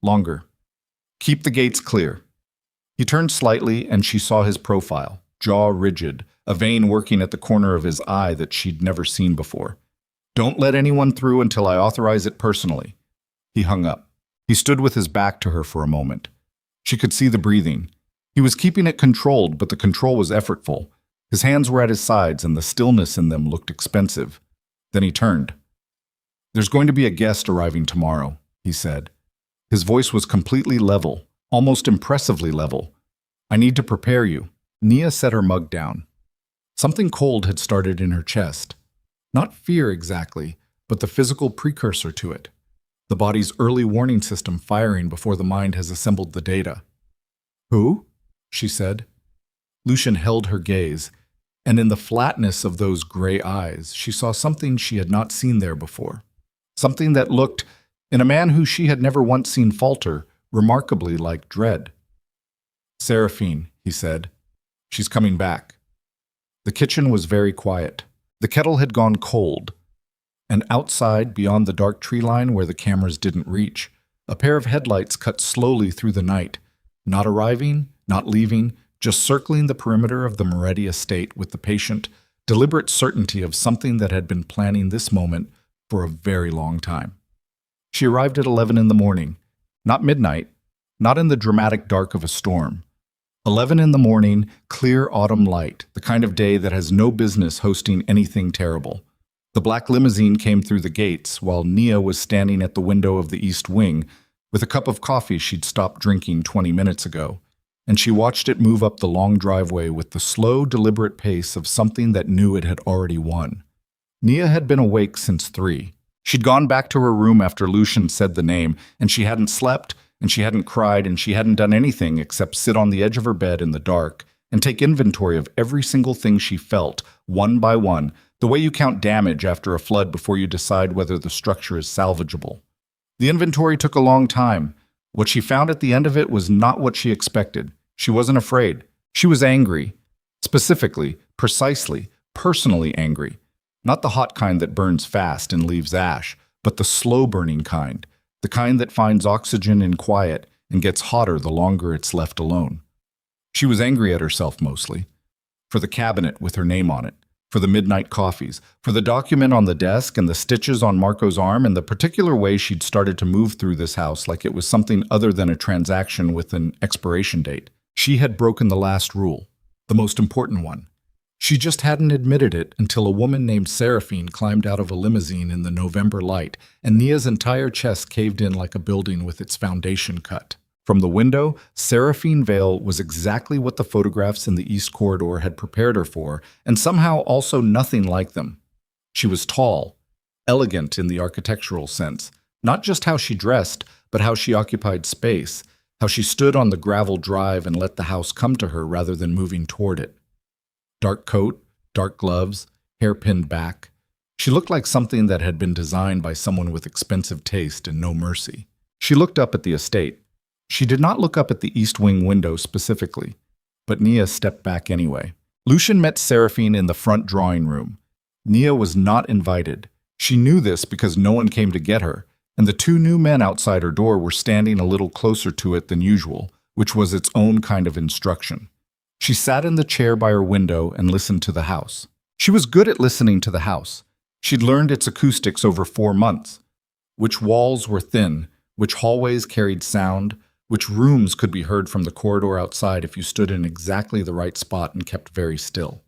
Longer. "Keep the gates clear." He turned slightly and she saw his profile, jaw rigid, a vein working at the corner of his eye that she'd never seen before. "Don't let anyone through until I authorize it personally." He hung up. He stood with his back to her for a moment. She could see the breathing. He was keeping it controlled, but the control was effortful. His hands were at his sides and the stillness in them looked expensive. Then he turned. "There's going to be a guest arriving tomorrow," he said. His voice was completely level, almost impressively level. "I need to prepare you." Nia set her mug down. Something cold had started in her chest. Not fear exactly, but the physical precursor to it. The body's early warning system firing before the mind has assembled the data. "Who?" she said. Lucian held her gaze, and in the flatness of those gray eyes, she saw something she had not seen there before. Something that looked, in a man who she had never once seen falter, remarkably like dread. "Seraphine," he said. "She's coming back." The kitchen was very quiet. The kettle had gone cold. And outside, beyond the dark tree line where the cameras didn't reach, a pair of headlights cut slowly through the night, not arriving, not leaving, just circling the perimeter of the Moretti estate with the patient, deliberate certainty of something that had been planning this moment for a very long time. She arrived at 11 a.m, not midnight, not in the dramatic dark of a storm. 11 a.m, clear autumn light, the kind of day that has no business hosting anything terrible. The black limousine came through the gates while Nia was standing at the window of the east wing with a cup of coffee she'd stopped drinking 20 minutes ago, and she watched it move up the long driveway with the slow, deliberate pace of something that knew it had already won. Nia had been awake since 3. She'd gone back to her room after Lucian said the name, and she hadn't slept, and she hadn't cried, and she hadn't done anything except sit on the edge of her bed in the dark and take inventory of every single thing she felt, one by one, the way you count damage after a flood before you decide whether the structure is salvageable. The inventory took a long time. What she found at the end of it was not what she expected. She wasn't afraid. She was angry. Specifically, precisely, personally angry. Not the hot kind that burns fast and leaves ash, but the slow-burning kind, the kind that finds oxygen in quiet and gets hotter the longer it's left alone. She was angry at herself mostly, for the cabinet with her name on it, for the midnight coffees, for the document on the desk and the stitches on Marco's arm and the particular way she'd started to move through this house like it was something other than a transaction with an expiration date. She had broken the last rule, the most important one. She just hadn't admitted it until a woman named Seraphine climbed out of a limousine in the November light, and Nia's entire chest caved in like a building with its foundation cut. From the window, Seraphine Vale was exactly what the photographs in the East Corridor had prepared her for, and somehow also nothing like them. She was tall, elegant in the architectural sense, not just how she dressed, but how she occupied space, how she stood on the gravel drive and let the house come to her rather than moving toward it. Dark coat, dark gloves, hair pinned back. She looked like something that had been designed by someone with expensive taste and no mercy. She looked up at the estate. She did not look up at the east wing window specifically, but Nia stepped back anyway. Lucian met Seraphine in the front drawing room. Nia was not invited. She knew this because no one came to get her, and the two new men outside her door were standing a little closer to it than usual, which was its own kind of instruction. She sat in the chair by her window and listened to the house. She was good at listening to the house. She'd learned its acoustics over 4 months. Which walls were thin, which hallways carried sound, which rooms could be heard from the corridor outside if you stood in exactly the right spot and kept very still.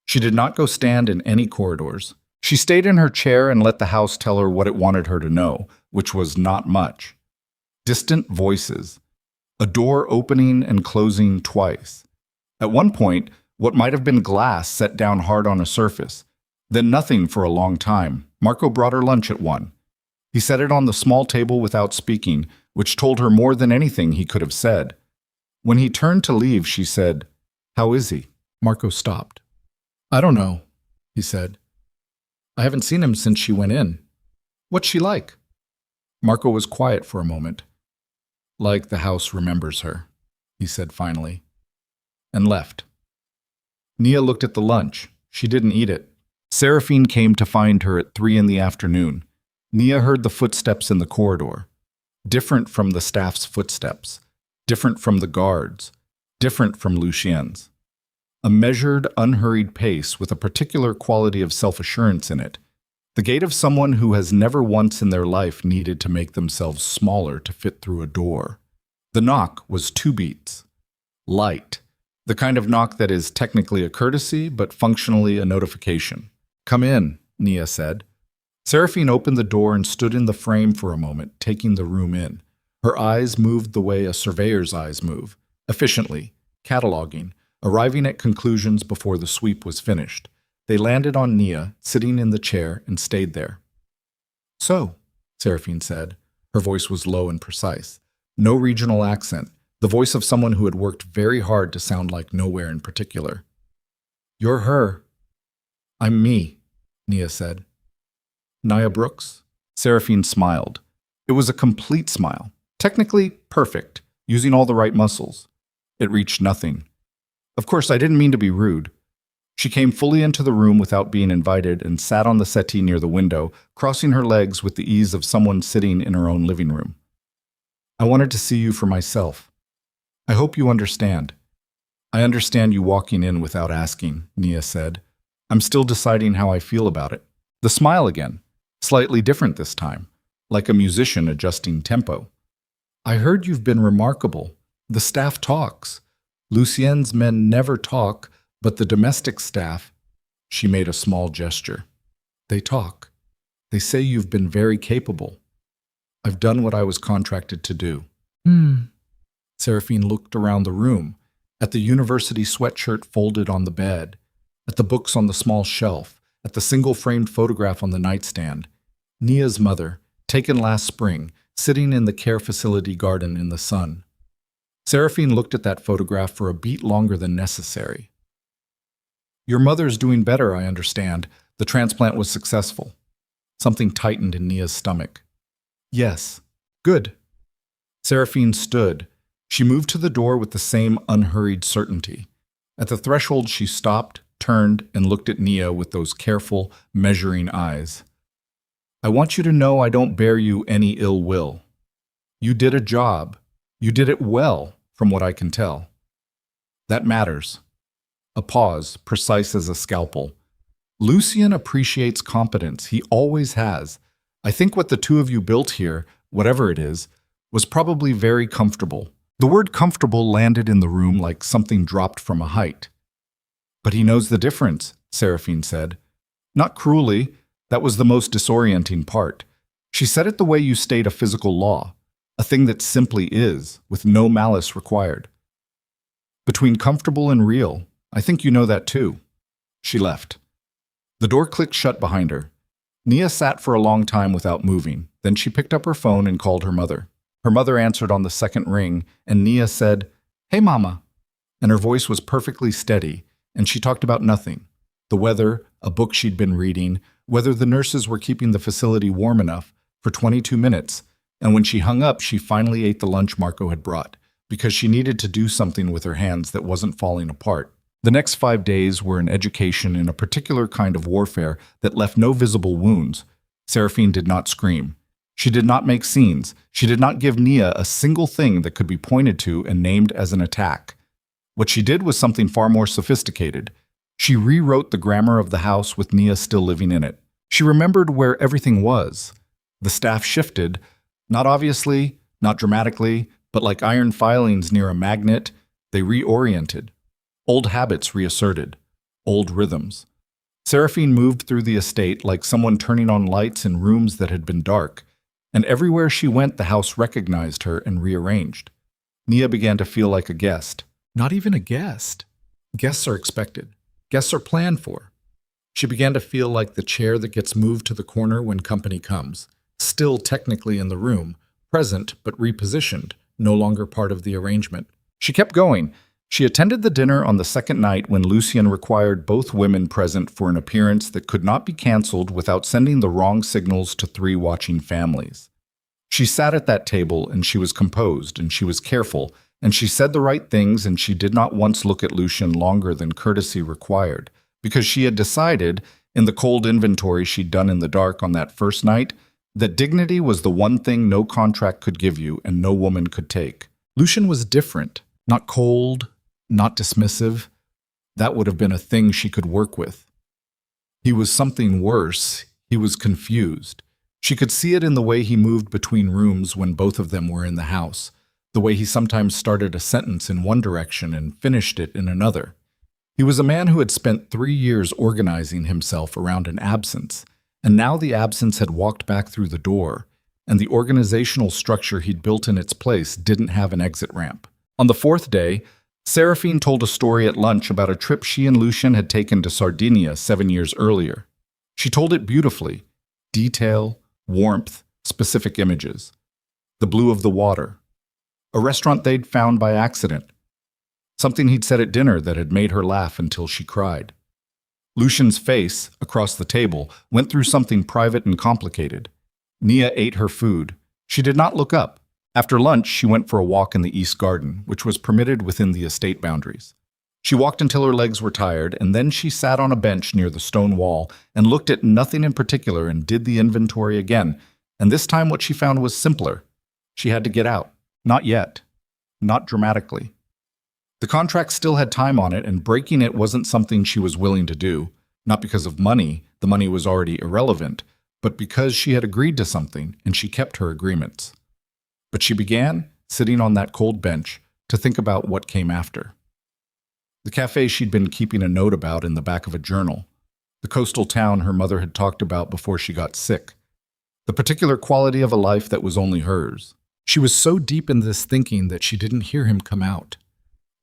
She did not go stand in any corridors. She stayed in her chair and let the house tell her what it wanted her to know, which was not much. Distant voices. A door opening and closing twice. At one point, what might have been glass set down hard on a surface. Then nothing for a long time. Marco brought her lunch at 1. He set it on the small table without speaking, which told her more than anything he could have said. When he turned to leave, she said, "How is he?" Marco stopped. "I don't know," he said. "I haven't seen him since she went in. What's she like?" Marco was quiet for a moment. "Like the house remembers her," he said finally, and left. Nia looked at the lunch. She didn't eat it. Seraphine came to find her at 3 in the afternoon. Nia heard the footsteps in the corridor. Different from the staff's footsteps. Different from the guards. Different from Lucien's. A measured, unhurried pace with a particular quality of self-assurance in it. The gait of someone who has never once in their life needed to make themselves smaller to fit through a door. The knock was 2 beats. Light. The kind of knock that is technically a courtesy, but functionally a notification. "Come in," Nia said. Seraphine opened the door and stood in the frame for a moment, taking the room in. Her eyes moved the way a surveyor's eyes move, efficiently, cataloging, arriving at conclusions before the sweep was finished. They landed on Nia, sitting in the chair, and stayed there. "So," Seraphine said. Her voice was low and precise. No regional accent, the voice of someone who had worked very hard to sound like nowhere in particular. "You're her." "I'm me," Nia said. "Nia Brooks?" Seraphine smiled. It was a complete smile. Technically perfect, using all the right muscles. It reached nothing. "Of course, I didn't mean to be rude." She came fully into the room without being invited and sat on the settee near the window, crossing her legs with the ease of someone sitting in her own living room. "I wanted to see you for myself. I hope you understand." "I understand you walking in without asking," Nia said. "I'm still deciding how I feel about it." The smile again. Slightly different this time, like a musician adjusting tempo. "I heard you've been remarkable. The staff talks. Lucien's men never talk, but the domestic staff—" She made a small gesture. "They talk. They say you've been very capable. I've done what I was contracted to do." Seraphine looked around the room, at the university sweatshirt folded on the bed, at the books on the small shelf, at the single-framed photograph on the nightstand. Nia's mother, taken last spring, sitting in the care facility garden in the sun. Seraphine looked at that photograph for a beat longer than necessary. "Your mother's doing better, I understand. The transplant was successful." Something tightened in Nia's stomach. "Yes. Good." Seraphine stood. She moved to the door with the same unhurried certainty. At the threshold, she stopped, turned, and looked at Nia with those careful, measuring eyes. "I want you to know I don't bear you any ill will. You did a job. You did it well, from what I can tell. That matters." A pause, precise as a scalpel. Lucian appreciates competence. He always has. I think what the two of you built here, whatever it is, was probably very comfortable. The word comfortable landed in the room like something dropped from a height. But he knows the difference, Seraphine said. Not cruelly. That was the most disorienting part. She said it the way you state a physical law, a thing that simply is, with no malice required. Between comfortable and real, I think you know that too. She left. The door clicked shut behind her. Nia sat for a long time without moving. Then she picked up her phone and called her mother. Her mother answered on the second ring, and Nia said, "Hey, Mama." And her voice was perfectly steady, and she talked about nothing. The weather, a book she'd been reading, whether the nurses were keeping the facility warm enough, for 22 minutes. And when she hung up, she finally ate the lunch Marco had brought, because she needed to do something with her hands that wasn't falling apart. The next 5 days were an education in a particular kind of warfare that left no visible wounds. Seraphine did not scream. She did not make scenes. She did not give Nia a single thing that could be pointed to and named as an attack. What she did was something far more sophisticated. She rewrote the grammar of the house with Nia still living in it. She remembered where everything was. The staff shifted, not obviously, not dramatically, but like iron filings near a magnet, they reoriented. Old habits reasserted, old rhythms. Seraphine moved through the estate like someone turning on lights in rooms that had been dark, and everywhere she went the house recognized her and rearranged. Nia began to feel like a guest. Not even a guest. Guests are expected. Guests are planned for. She began to feel like the chair that gets moved to the corner when company comes, still technically in the room, present but repositioned, no longer part of the arrangement. She kept going. She attended the dinner on the second night when Lucian required both women present for an appearance that could not be canceled without sending the wrong signals to 3 watching families. She sat at that table and she was composed and she was careful and she said the right things and she did not once look at Lucian longer than courtesy required because she had decided, in the cold inventory she'd done in the dark on that first night, that dignity was the one thing no contract could give you and no woman could take. Lucian was different, not cold, not dismissive. That would have been a thing she could work with. He was something worse. He was confused. She could see it in the way he moved between rooms when both of them were in the house, the way he sometimes started a sentence in one direction and finished it in another. He was a man who had spent 3 years organizing himself around an absence, and now the absence had walked back through the door, and the organizational structure he'd built in its place didn't have an exit ramp. On the 4th day, Seraphine told a story at lunch about a trip she and Lucian had taken to Sardinia 7 years earlier. She told it beautifully. Detail, warmth, specific images. The blue of the water. A restaurant they'd found by accident. Something he'd said at dinner that had made her laugh until she cried. Lucian's face, across the table, went through something private and complicated. Nia ate her food. She did not look up. After lunch, she went for a walk in the East Garden, which was permitted within the estate boundaries. She walked until her legs were tired, and then she sat on a bench near the stone wall and looked at nothing in particular and did the inventory again, and this time what she found was simpler. She had to get out. Not yet. Not dramatically. The contract still had time on it, and breaking it wasn't something she was willing to do, not because of money, the money was already irrelevant, but because she had agreed to something, and she kept her agreements. But she began, sitting on that cold bench, to think about what came after. The cafe she'd been keeping a note about in the back of a journal. The coastal town her mother had talked about before she got sick. The particular quality of a life that was only hers. She was so deep in this thinking that she didn't hear him come out.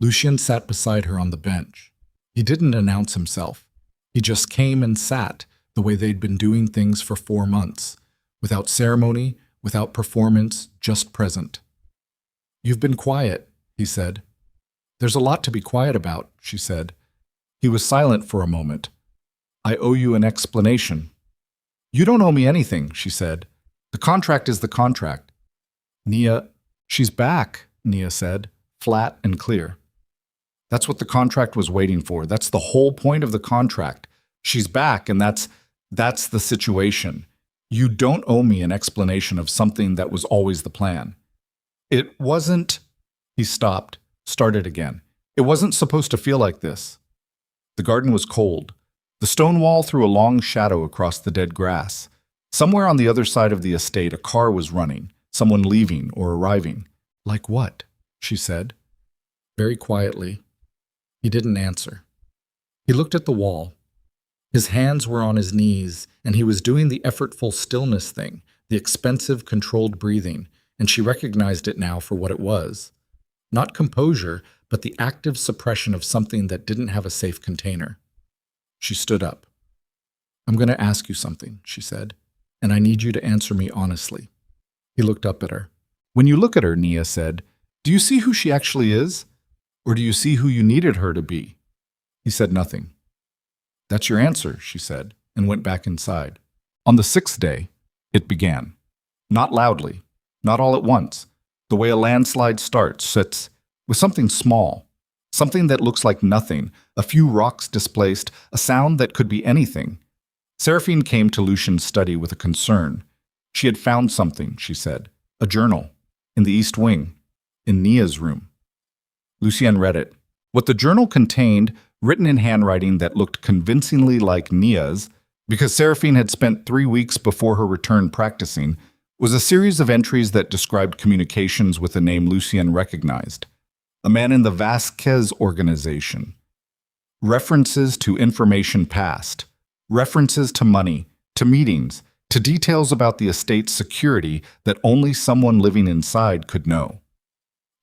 Lucian sat beside her on the bench. He didn't announce himself. He just came and sat, the way they'd been doing things for 4 months, without ceremony, without performance, just present. "You've been quiet," he said. "There's a lot to be quiet about," she said. He was silent for a moment. "I owe you an explanation." "You don't owe me anything," she said. "The contract is the contract." "Nia, she's back," Nia said, flat and clear. That's what the contract was waiting for. That's the whole point of the contract. She's back, and that's the situation. You don't owe me an explanation of something that was always the plan. It wasn't... He stopped, started again. It wasn't supposed to feel like this. The garden was cold. The stone wall threw a long shadow across the dead grass. Somewhere on the other side of the estate, a car was running, someone leaving or arriving. Like what? She said. Very quietly. He didn't answer. He looked at the wall. His hands were on his knees, and he was doing the effortful stillness thing, the expensive, controlled breathing, and she recognized it now for what it was. Not composure, but the active suppression of something that didn't have a safe container. She stood up. I'm going to ask you something, she said, and I need you to answer me honestly. He looked up at her. When you look at her, Nia said, do you see who she actually is? Or do you see who you needed her to be? He said nothing. That's your answer, she said, and went back inside. On the sixth day, it began. Not loudly, not all at once. The way a landslide starts, it's with something small, something that looks like nothing, a few rocks displaced, a sound that could be anything. Seraphine came to Lucian's study with a concern. She had found something, she said, a journal, in the East Wing, in Nia's room. Lucien read it. What the journal contained, written in handwriting that looked convincingly like Nia's, because Seraphine had spent 3 weeks before her return practicing, was a series of entries that described communications with a name Lucien recognized. A man in the Vasquez organization. References to information passed. References to money, to meetings, to details about the estate's security that only someone living inside could know.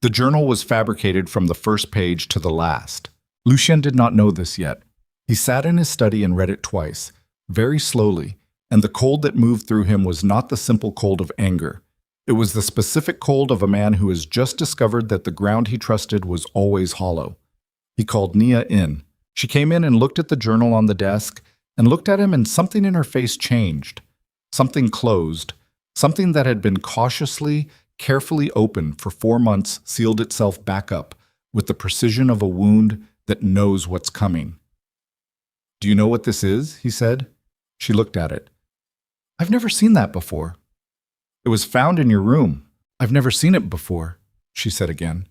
The journal was fabricated from the first page to the last. Lucien did not know this yet. He sat in his study and read it twice, very slowly, and the cold that moved through him was not the simple cold of anger. It was the specific cold of a man who has just discovered that the ground he trusted was always hollow. He called Nia in. She came in and looked at the journal on the desk, and looked at him, and something in her face changed. Something closed. Something that had been cautiously, carefully open for 4 months sealed itself back up with the precision of a wound that knows what's coming. Do you know what this is? He said. She looked at it. I've never seen that before. It was found in your room. I've never seen it before, she said again.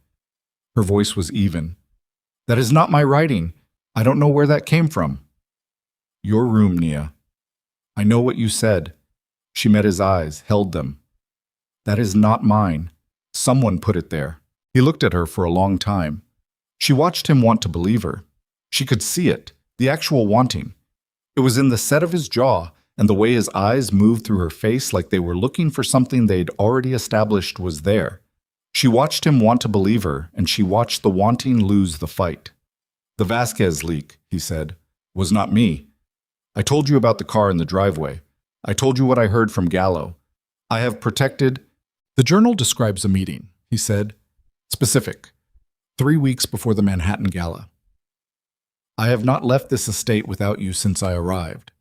Her voice was even. That is not my writing. I don't know where that came from. Your room, Nia. I know what you said. She met his eyes, held them. That is not mine. Someone put it there. He looked at her for a long time. She watched him want to believe her. She could see it, the actual wanting. It was in the set of his jaw and the way his eyes moved through her face like they were looking for something they'd already established was there. She watched him want to believe her, and she watched the wanting lose the fight. The Vasquez leak, he said, was not me. I told you about the car in the driveway. I told you what I heard from Gallo. I have protected... The journal describes a meeting, he said. Specific. 3 weeks before the Manhattan Gala. I have not left this estate without you since I arrived.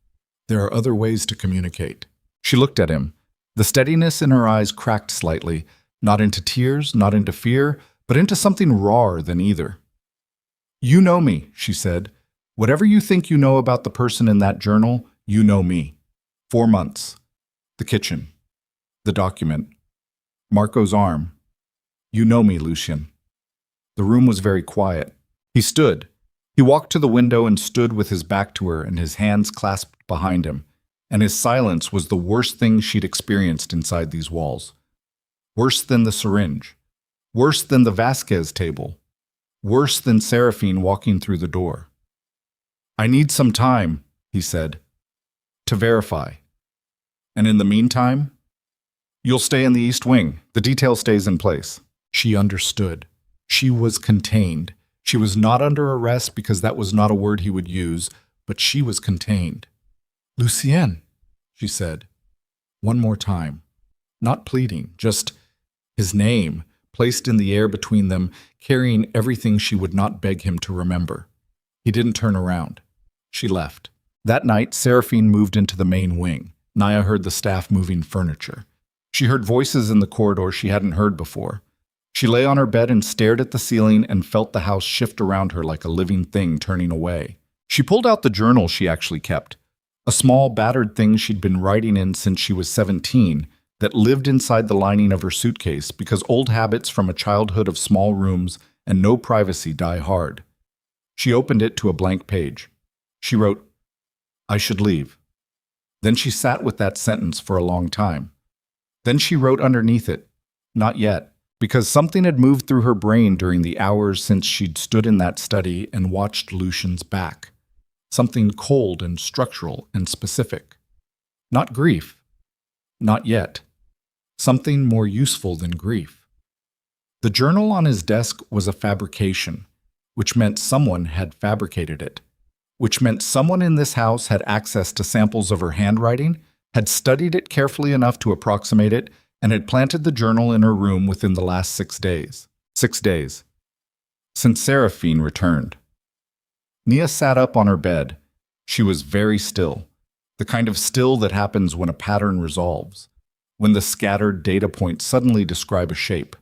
There are other ways to communicate. She looked at him. The steadiness in her eyes cracked slightly, not into tears, not into fear, but into something rawer than either. You know me, she said. Whatever you think you know about the person in that journal, you know me. 4 months. The kitchen. The document. Marco's arm. You know me, Lucien. The room was very quiet. He stood. He walked to the window and stood with his back to her and his hands clasped behind him, and his silence was the worst thing she'd experienced inside these walls. Worse than the syringe. Worse than the Vasquez table. Worse than Seraphine walking through the door. I need some time, he said, to verify. And in the meantime, you'll stay in the East Wing. The detail stays in place. She understood. She was contained. She was not under arrest because that was not a word he would use, but she was contained. Lucien, she said. One more time. Not pleading, just his name, placed in the air between them, carrying everything she would not beg him to remember. He didn't turn around. She left. That night, Seraphine moved into the main wing. Nia heard the staff moving furniture. She heard voices in the corridor she hadn't heard before. She lay on her bed and stared at the ceiling and felt the house shift around her like a living thing turning away. She pulled out the journal she actually kept, a small, battered thing she'd been writing in since she was 17, that lived inside the lining of her suitcase because old habits from a childhood of small rooms and no privacy die hard. She opened it to a blank page. She wrote, I should leave. Then she sat with that sentence for a long time. Then she wrote underneath it, not yet, because something had moved through her brain during the hours since she'd stood in that study and watched Lucian's back. Something cold and structural and specific. Not grief. Not yet. Something more useful than grief. The journal on his desk was a fabrication, which meant someone had fabricated it, which meant someone in this house had access to samples of her handwriting, had studied it carefully enough to approximate it, and had planted the journal in her room within the last 6 days. 6 days. Since Seraphine returned. Nia sat up on her bed. She was very still, the kind of still that happens when a pattern resolves, when the scattered data points suddenly describe a shape.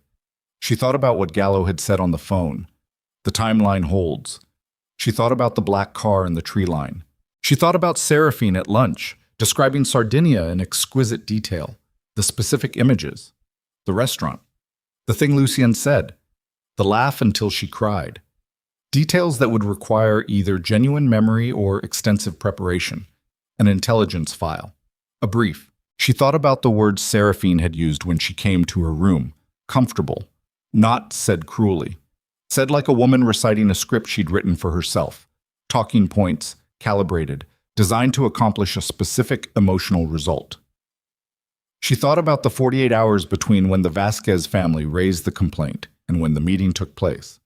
She thought about what Gallo had said on the phone. The timeline holds. She thought about the black car and the tree line. She thought about Seraphine at lunch, describing Sardinia in exquisite detail, the specific images, the restaurant, the thing Lucien said, the laugh until she cried. Details that would require either genuine memory or extensive preparation, an intelligence file, a brief. She thought about the words Seraphine had used when she came to her room, comfortable, not said cruelly, said like a woman reciting a script she'd written for herself, talking points, calibrated, designed to accomplish a specific emotional result. She thought about the 48 hours between when the Vasquez family raised the complaint and when the meeting took place.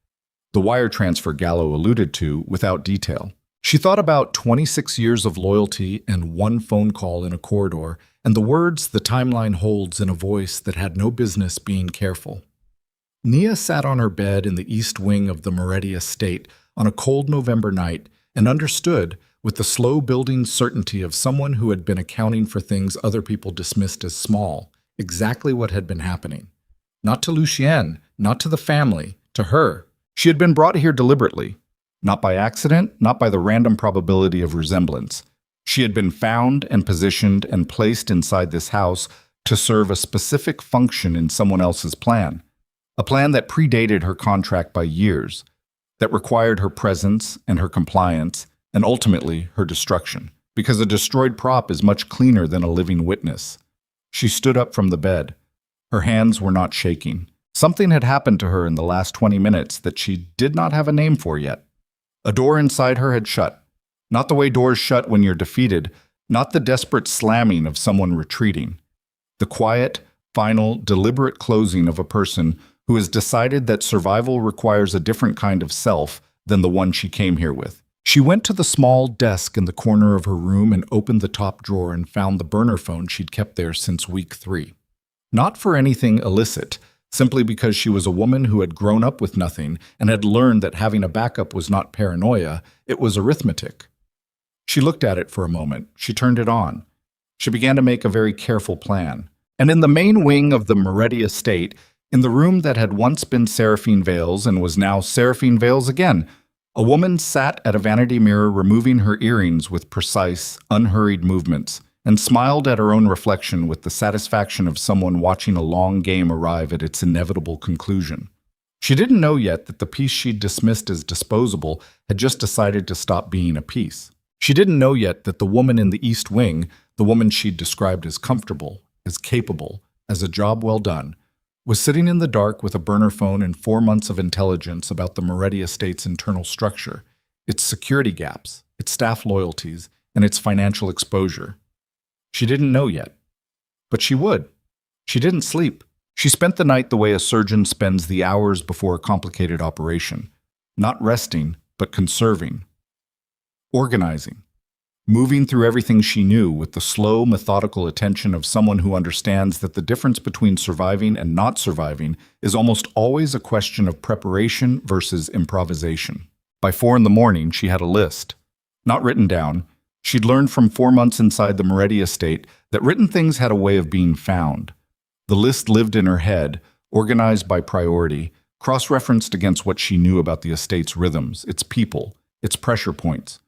The wire transfer Gallo alluded to without detail. She thought about 26 years of loyalty and one phone call in a corridor, and the words the timeline holds in a voice that had no business being careful. Nia sat on her bed in the east wing of the Moretti estate on a cold November night and understood, with the slow-building certainty of someone who had been accounting for things other people dismissed as small, exactly what had been happening. Not to Lucien, not to the family, to her. She had been brought here deliberately. Not by accident, not by the random probability of resemblance. She had been found and positioned and placed inside this house to serve a specific function in someone else's plan. A plan that predated her contract by years, that required her presence and her compliance, and ultimately her destruction, because a destroyed prop is much cleaner than a living witness. She stood up from the bed. Her hands were not shaking. Something had happened to her in the last 20 minutes that she did not have a name for yet. A door inside her had shut. Not the way doors shut when you're defeated, not the desperate slamming of someone retreating. The quiet, final, deliberate closing of a person who has decided that survival requires a different kind of self than the one she came here with. She went to the small desk in the corner of her room and opened the top drawer and found the burner phone she'd kept there since week 3. Not for anything illicit, simply because she was a woman who had grown up with nothing and had learned that having a backup was not paranoia, it was arithmetic. She looked at it for a moment. She turned it on. She began to make a very careful plan. And in the main wing of the Moretti estate, in the room that had once been Seraphine Vales and was now Seraphine Vales again, a woman sat at a vanity mirror removing her earrings with precise, unhurried movements, and smiled at her own reflection with the satisfaction of someone watching a long game arrive at its inevitable conclusion. She didn't know yet that the piece she'd dismissed as disposable had just decided to stop being a piece. She didn't know yet that the woman in the East Wing, the woman she'd described as comfortable, as capable, as a job well done, was sitting in the dark with a burner phone and 4 months of intelligence about the Moretti estate's internal structure, its security gaps, its staff loyalties, and its financial exposure. She didn't know yet. But she would. She didn't sleep. She spent the night the way a surgeon spends the hours before a complicated operation, not resting, but conserving, organizing, moving through everything she knew with the slow, methodical attention of someone who understands that the difference between surviving and not surviving is almost always a question of preparation versus improvisation. By 4 a.m, she had a list. Not written down. She'd learned from 4 months inside the Moretti estate that written things had a way of being found. The list lived in her head, organized by priority, cross-referenced against what she knew about the estate's rhythms, its people, its pressure points.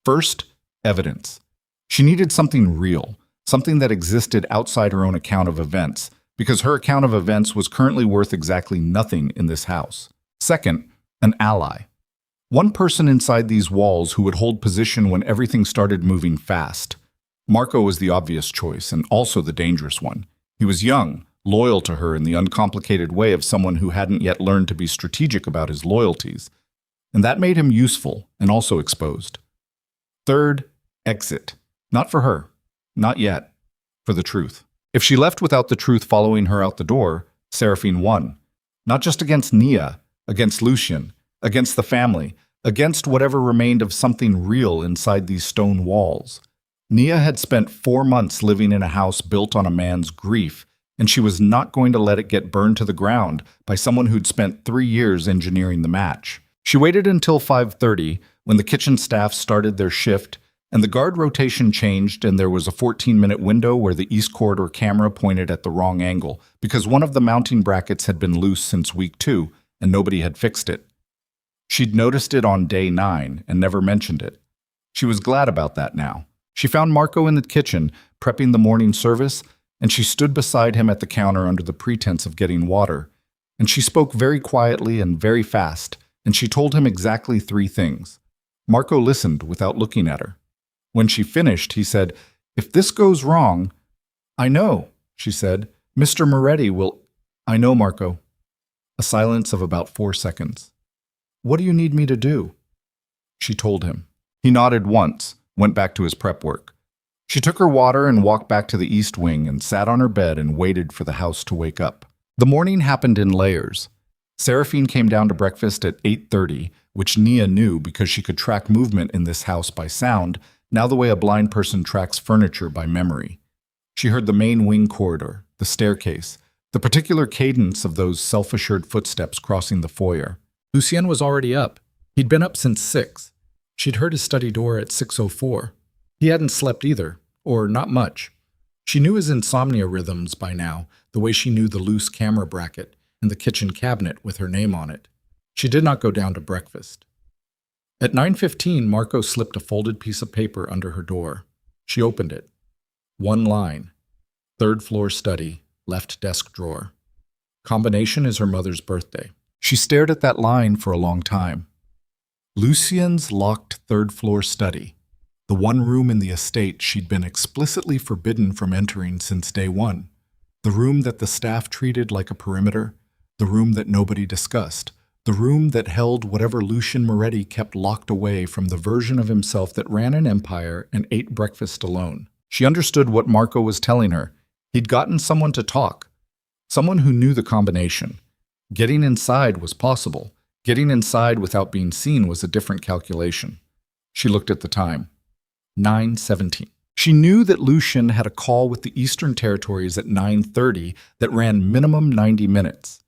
First, evidence. She needed something real, something that existed outside her own account of events, because her account of events was currently worth exactly nothing in this house. Second, an ally. One person inside these walls who would hold position when everything started moving fast. Marco was the obvious choice, and also the dangerous one. He was young, loyal to her in the uncomplicated way of someone who hadn't yet learned to be strategic about his loyalties. And that made him useful and also exposed. Third, exit. Not for her. Not yet. For the truth. If she left without the truth following her out the door, Seraphine won. Not just against Nia, against Lucien, against the family, against whatever remained of something real inside these stone walls. Nia had spent 4 months living in a house built on a man's grief, and she was not going to let it get burned to the ground by someone who'd spent 3 years engineering the match. She waited until 5:30, when the kitchen staff started their shift, and the guard rotation changed, and there was a 14-minute window where the East Corridor camera pointed at the wrong angle, because one of the mounting brackets had been loose since week 2, and nobody had fixed it. She'd noticed it on day 9 and never mentioned it. She was glad about that now. She found Marco in the kitchen, prepping the morning service, and she stood beside him at the counter under the pretense of getting water. And she spoke very quietly and very fast, and she told him exactly 3 things. Marco listened without looking at her. When she finished, he said, "If this goes wrong—" "I know," she said. "Mr. Moretti will—" "I know, Marco." A silence of about 4 seconds. "What do you need me to do?" She told him. He nodded once, went back to his prep work. She took her water and walked back to the East Wing and sat on her bed and waited for the house to wake up. The morning happened in layers. Seraphine came down to breakfast at 8:30, which Nia knew because she could track movement in this house by sound, now the way a blind person tracks furniture by memory. She heard the main wing corridor, the staircase, the particular cadence of those self-assured footsteps crossing the foyer. Lucien was already up. He'd been up since 6. She'd heard his study door at 6:04. He hadn't slept either, or not much. She knew his insomnia rhythms by now, the way she knew the loose camera bracket and the kitchen cabinet with her name on it. She did not go down to breakfast. At 9:15, Marco slipped a folded piece of paper under her door. She opened it. 1 line. 3rd floor study, left desk drawer. Combination is her mother's birthday. She stared at that line for a long time. Lucien's locked 3rd floor study. The one room in the estate she'd been explicitly forbidden from entering since day 1. The room that the staff treated like a perimeter. The room that nobody discussed. The room that held whatever Lucien Moretti kept locked away from the version of himself that ran an empire and ate breakfast alone. She understood what Marco was telling her. He'd gotten someone to talk. Someone who knew the combination. Getting inside was possible. Getting inside without being seen was a different calculation. She looked at the time. 9:17. She knew that Lucien had a call with the Eastern Territories at 9:30 that ran minimum 90 minutes.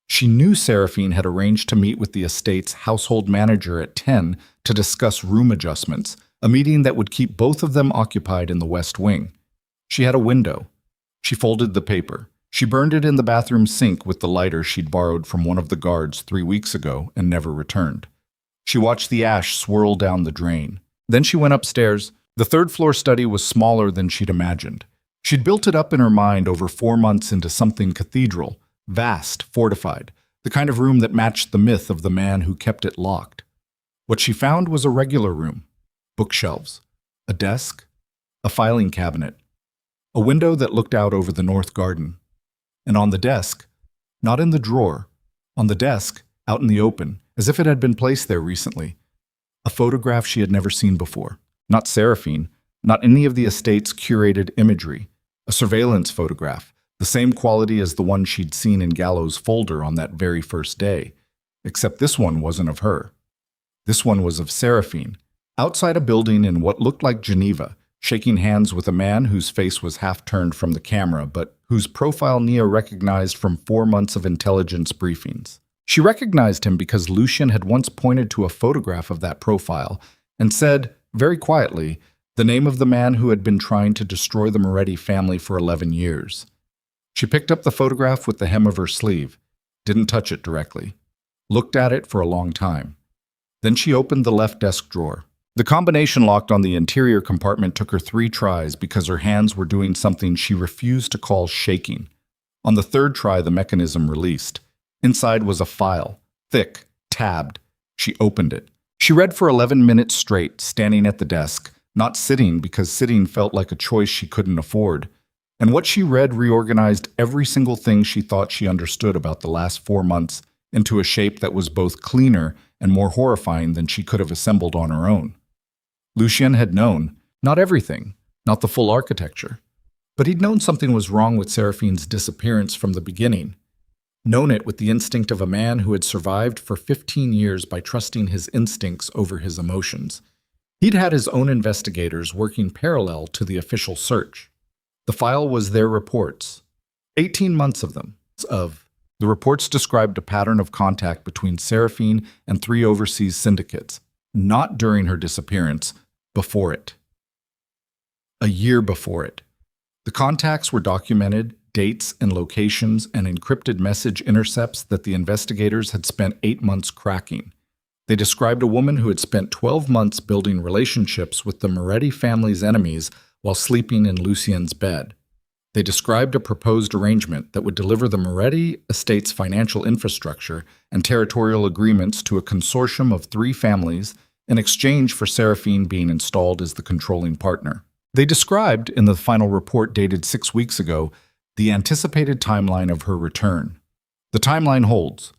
She knew Seraphine had arranged to meet with the estate's household manager at 10 to discuss room adjustments, a meeting that would keep both of them occupied in the West Wing. She had a window. She folded the paper. She burned it in the bathroom sink with the lighter she'd borrowed from one of the guards 3 weeks ago and never returned. She watched the ash swirl down the drain. Then she went upstairs. The 3rd floor study was smaller than she'd imagined. She'd built it up in her mind over 4 months into something cathedral, vast, fortified, the kind of room that matched the myth of the man who kept it locked. What she found was a regular room. Bookshelves, a desk, a filing cabinet, a window that looked out over the north garden. And on the desk, not in the drawer, on the desk, out in the open, as if it had been placed there recently, a photograph she had never seen before. Not Seraphine, not any of the estate's curated imagery, a surveillance photograph, the same quality as the one she'd seen in Gallo's folder on that very first day, except this one wasn't of her. This one was of Seraphine, outside a building in what looked like Geneva, shaking hands with a man whose face was half turned from the camera, but whose profile Nia recognized from 4 months of intelligence briefings. She recognized him because Lucien had once pointed to a photograph of that profile and said, very quietly, the name of the man who had been trying to destroy the Moretti family for 11 years. She picked up the photograph with the hem of her sleeve, didn't touch it directly, looked at it for a long time. Then she opened the left desk drawer. The combination locked on the interior compartment took her 3 tries because her hands were doing something she refused to call shaking. On the 3rd try, the mechanism released. Inside was a file, thick, tabbed. She opened it. She read for 11 minutes straight, standing at the desk, not sitting because sitting felt like a choice she couldn't afford. And what she read reorganized every single thing she thought she understood about the last 4 months into a shape that was both cleaner and more horrifying than she could have assembled on her own. Lucien had known, not everything, not the full architecture, but he'd known something was wrong with Seraphine's disappearance from the beginning. Known it with the instinct of a man who had survived for 15 years by trusting his instincts over his emotions. He'd had his own investigators working parallel to the official search. The file was their reports, 18 months of them. The reports described a pattern of contact between Seraphine and 3 overseas syndicates, not during her disappearance, before it. A year before it. The contacts were documented, dates and locations, and encrypted message intercepts that the investigators had spent 8 months cracking. They described a woman who had spent 12 months building relationships with the Moretti family's enemies while sleeping in Lucien's bed. They described a proposed arrangement that would deliver the Moretti estate's financial infrastructure and territorial agreements to a consortium of 3 families in exchange for Seraphine being installed as the controlling partner. They described, in the final report dated 6 weeks ago, the anticipated timeline of her return. The timeline holds.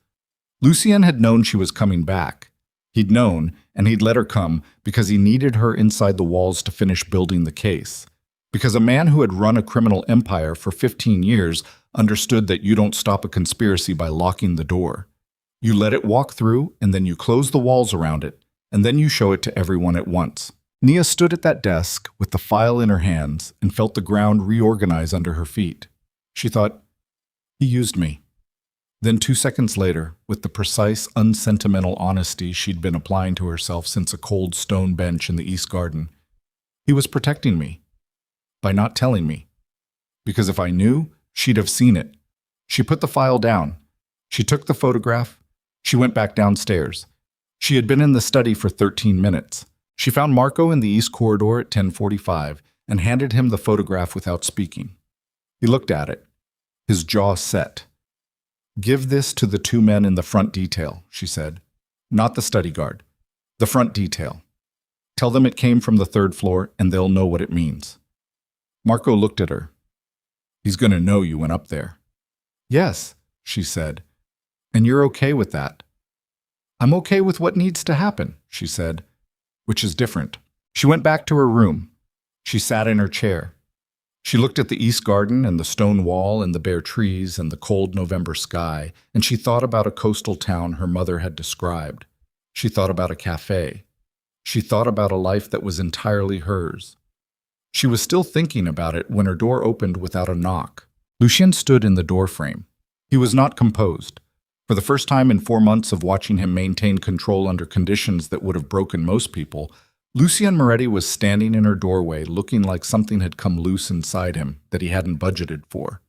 Lucien had known she was coming back. He'd known, and he'd let her come because he needed her inside the walls to finish building the case. Because a man who had run a criminal empire for 15 years understood that you don't stop a conspiracy by locking the door. You let it walk through, and then you close the walls around it, and then you show it to everyone at once. Nia stood at that desk with the file in her hands and felt the ground reorganize under her feet. She thought, he used me. Then 2 seconds later, with the precise, unsentimental honesty she'd been applying to herself since a cold stone bench in the East Garden, he was protecting me. By not telling me. Because if I knew, she'd have seen it. She put the file down. She took the photograph. She went back downstairs. She had been in the study for 13 minutes. She found Marco in the east corridor at 10:45 and handed him the photograph without speaking. He looked at it. His jaw set. "Give this to the 2 men in the front detail," she said. "Not the study guard. The front detail. Tell them it came from the 3rd floor and they'll know what it means." Marco looked at her. "He's going to know you went up there." "Yes," she said. "And you're okay with that?" "I'm okay with what needs to happen," she said, which is different. She went back to her room. She sat in her chair. She looked at the East Garden and the stone wall and the bare trees and the cold November sky, and she thought about a coastal town her mother had described. She thought about a cafe. She thought about a life that was entirely hers. She was still thinking about it when her door opened without a knock. Lucien stood in the doorframe. He was not composed. For the first time in 4 months of watching him maintain control under conditions that would have broken most people, Lucien Moretti was standing in her doorway looking like something had come loose inside him that he hadn't budgeted for.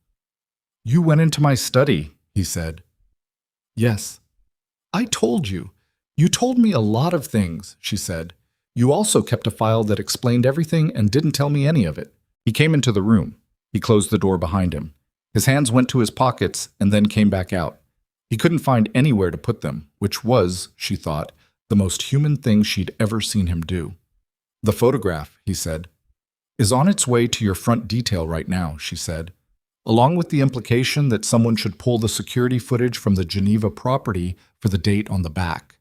"You went into my study," he said. "Yes." "I told you. You told me a lot of things," she said. "You also kept a file that explained everything and didn't tell me any of it." He came into the room. He closed the door behind him. His hands went to his pockets and then came back out. He couldn't find anywhere to put them, which was, she thought, the most human thing she'd ever seen him do. "The photograph," he said, "is on its way to your front detail right now," she said, "along with the implication that someone should pull the security footage from the Geneva property for the date on the back."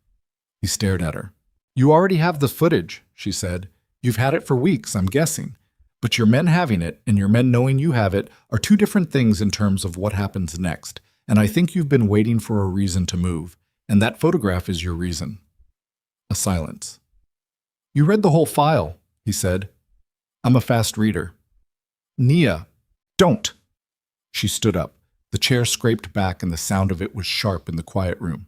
He stared at her. "You already have the footage," she said. "You've had it for weeks, I'm guessing. But your men having it and your men knowing you have it are 2 different things in terms of what happens next, and I think you've been waiting for a reason to move, and that photograph is your reason." A silence. "You read the whole file," he said. "I'm a fast reader." "Nia, don't!" She stood up. The chair scraped back and the sound of it was sharp in the quiet room.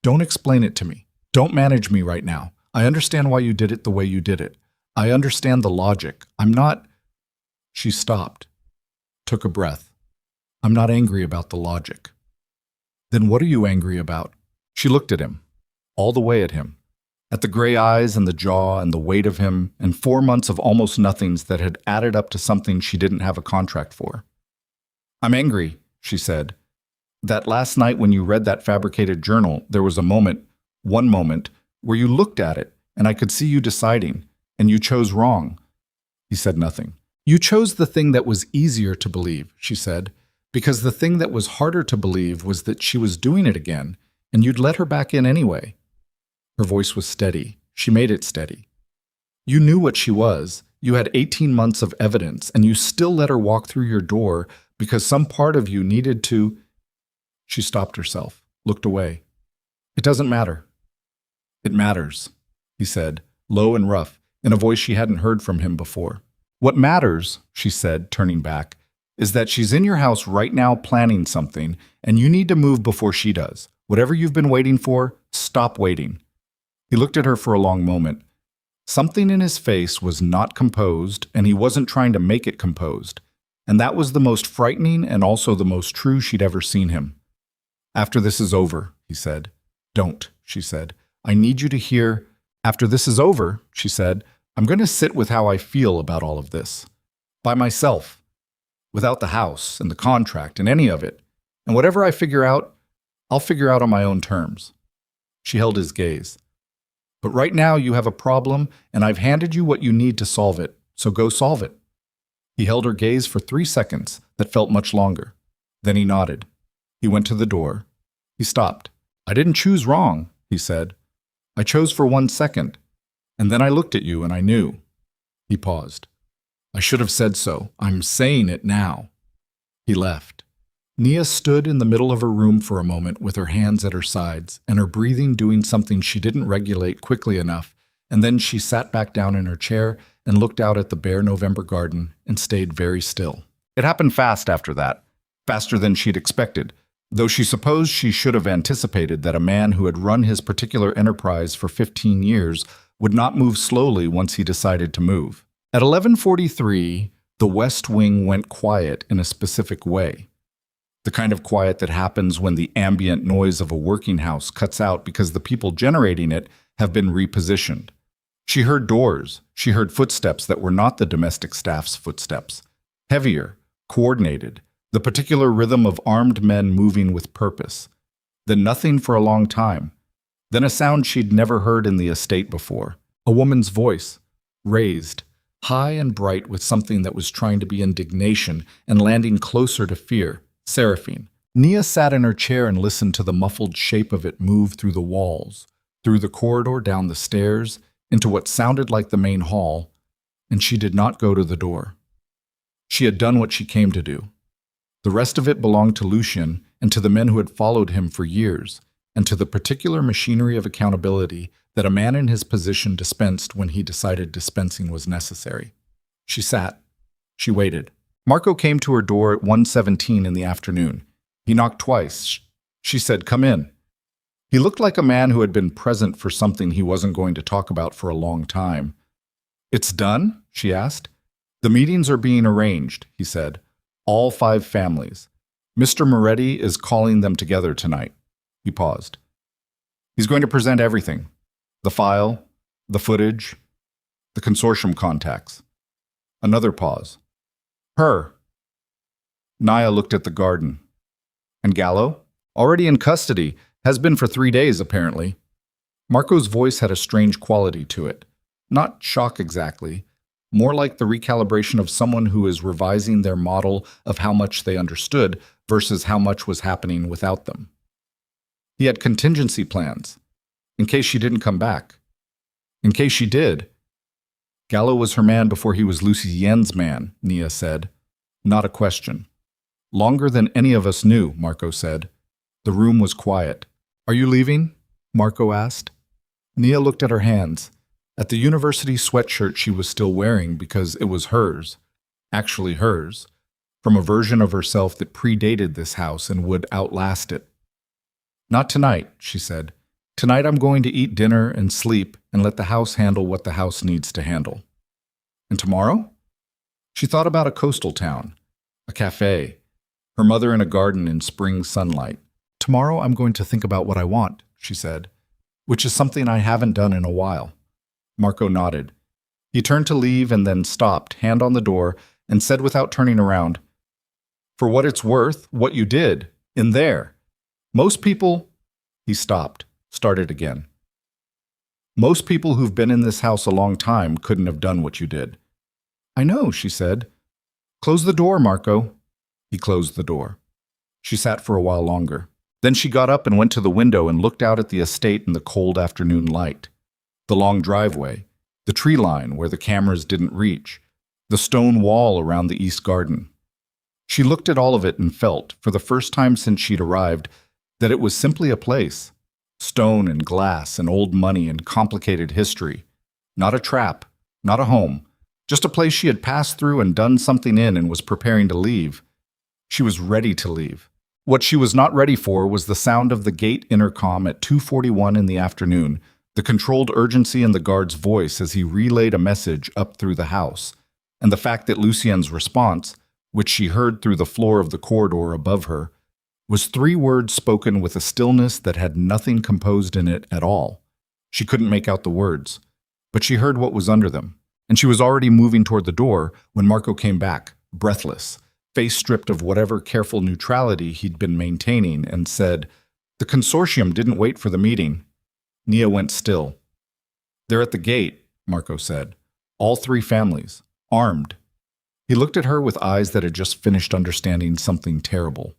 "Don't explain it to me. Don't manage me right now. I understand why you did it the way you did it. I understand the logic. I'm not—" She stopped, took a breath. "I'm not angry about the logic." "Then what are you angry about?" She looked at him, all the way at him, at the gray eyes and the jaw and the weight of him, and 4 months of almost nothings that had added up to something she didn't have a contract for. "I'm angry," she said, "that last night when you read that fabricated journal, there was a moment, one moment, where you looked at it, and I could see you deciding, and you chose wrong." He said nothing. "You chose the thing that was easier to believe," she said, "because the thing that was harder to believe was that she was doing it again, and you'd let her back in anyway." Her voice was steady. She made it steady. "You knew what she was. You had 18 months of evidence, and you still let her walk through your door because some part of you needed to—" She stopped herself, looked away. "It doesn't matter." "It matters," he said, low and rough, in a voice she hadn't heard from him before. "What matters," she said, turning back, "is that she's in your house right now planning something, and you need to move before she does. Whatever you've been waiting for, stop waiting." He looked at her for a long moment. Something in his face was not composed, and he wasn't trying to make it composed. And that was the most frightening and also the most true she'd ever seen him. "After this is over," he said. "Don't," she said. "I need you to hear—" "After this is over," she said, "I'm going to sit with how I feel about all of this. By myself. Without the house and the contract and any of it. And whatever I figure out, I'll figure out on my own terms." She held his gaze. "But right now you have a problem, and I've handed you what you need to solve it, so go solve it." He held her gaze for 3 seconds that felt much longer. Then he nodded. He went to the door. He stopped. "I didn't choose wrong," he said. "I chose for 1 second. And then I looked at you and I knew." He paused. "I should have said so. I'm saying it now." He left. Nia stood in the middle of her room for a moment with her hands at her sides and her breathing doing something she didn't regulate quickly enough, and then she sat back down in her chair and looked out at the bare November garden and stayed very still. It happened fast after that, faster than she'd expected, though she supposed she should have anticipated that a man who had run his particular enterprise for 15 years would not move slowly once he decided to move. At 11:43, the West Wing went quiet in a specific way. The kind of quiet that happens when the ambient noise of a working house cuts out because the people generating it have been repositioned. She heard doors. She heard footsteps that were not the domestic staff's footsteps. Heavier, coordinated, the particular rhythm of armed men moving with purpose. Then nothing for a long time. Then a sound she'd never heard in the estate before. A woman's voice, raised, high and bright with something that was trying to be indignation and landing closer to fear. Seraphine. Nia sat in her chair and listened to the muffled shape of it move through the walls, through the corridor, down the stairs, into what sounded like the main hall, and she did not go to the door. She had done what she came to do. The rest of it belonged to Lucien and to the men who had followed him for years, and to the particular machinery of accountability that a man in his position dispensed when he decided dispensing was necessary. She sat. She waited. Marco came to her door at 1:17 in the afternoon. He knocked twice. She said, "Come in." He looked like a man who had been present for something he wasn't going to talk about for a long time. "It's done?" she asked. "The meetings are being arranged," he said. "All 5 families. Mr. Moretti is calling them together tonight." He paused. "He's going to present everything. The file, the footage, the consortium contacts." Another pause. "Her." Nia looked at the garden. "And Gallo? Already in custody. Has been for 3 days, apparently." Marco's voice had a strange quality to it. Not shock exactly. More like the recalibration of someone who is revising their model of how much they understood versus how much was happening without them. He had contingency plans. In case she didn't come back. In case she did. Gallo was her man before he was Lucien's man, Nia said. Not a question. Longer than any of us knew, Marco said. The room was quiet. "Are you leaving?" Marco asked. Nia looked at her hands, at the university sweatshirt she was still wearing because it was hers, actually hers, from a version of herself that predated this house and would outlast it. "Not tonight," she said. "Tonight I'm going to eat dinner and sleep and let the house handle what the house needs to handle." "And tomorrow?" She thought about a coastal town, a cafe, her mother in a garden in spring sunlight. "Tomorrow I'm going to think about what I want," she said, "which is something I haven't done in a while." Marco nodded. He turned to leave and then stopped, hand on the door, and said without turning around, "For what it's worth, what you did, in there. Most people—" He stopped, started again. Most people who've been in this house a long time couldn't have done what you did." "I know," she said. "Close the door, Marco." He closed the door. She sat for a while longer. Then she got up and went to the window and looked out at the estate in the cold afternoon light. The long driveway, the tree line where the cameras didn't reach, the stone wall around the east garden. She looked at all of it and felt, for the first time since she'd arrived, that it was simply a place. Stone and glass and old money and complicated history. Not a trap, not a home, just a place she had passed through and done something in and was preparing to leave. She was ready to leave. What she was not ready for was the sound of the gate intercom at 2:41 in the afternoon, the controlled urgency in the guard's voice as he relayed a message up through the house, and the fact that Lucien's response, which she heard through the floor of the corridor above her, was 3 words spoken with a stillness that had nothing composed in it at all. She couldn't make out the words, but she heard what was under them, and she was already moving toward the door when Marco came back, breathless, face stripped of whatever careful neutrality he'd been maintaining, and said, "The consortium didn't wait for the meeting." Nia went still. "They're at the gate," Marco said. "All 3 families, armed." He looked at her with eyes that had just finished understanding something terrible.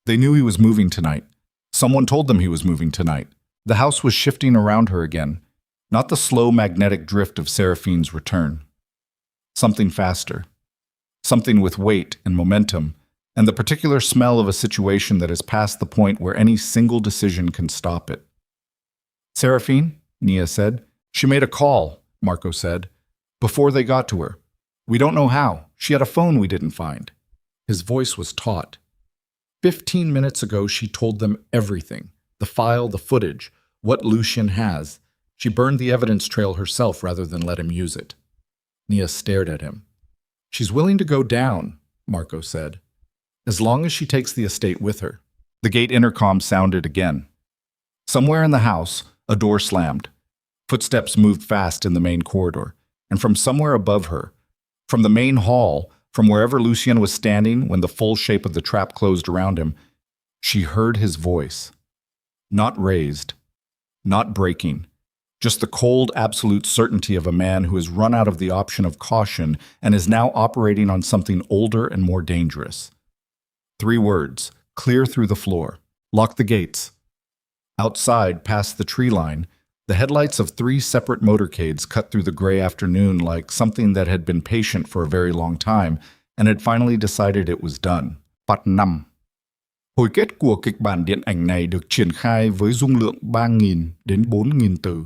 They knew he was moving tonight. Someone told them he was moving tonight. The house was shifting around her again, not the slow magnetic drift of Seraphine's return. Something faster. Something with weight and momentum, and the particular smell of a situation that has passed the point where any single decision can stop it. "Seraphine," Nia said. "She made a call," Marco said, "before they got to her. We don't know how. She had a phone we didn't find." His voice was taut. 15 minutes ago, she told them everything. The file, the footage, what Lucien has. She burned the evidence trail herself rather than let him use it. Nia stared at him. "She's willing to go down," Marco said, "as long as she takes the estate with her." The gate intercom sounded again. Somewhere in the house, a door slammed. Footsteps moved fast in the main corridor, and from somewhere above her, from the main hall, from wherever Lucien was standing when the full shape of the trap closed around him, she heard his voice. Not raised, not breaking, just the cold, absolute certainty of a man who has run out of the option of caution and is now operating on something older and more dangerous. 3 words, clear through the floor. "Lock the gates." Outside, past the tree line, the headlights of 3 separate motorcades cut through the gray afternoon like something that had been patient for a very long time and had finally decided it was done. Part 5. Hồi kết của kịch bản điện ảnh này được triển khai với dung lượng 3.000 đến 4.000 từ.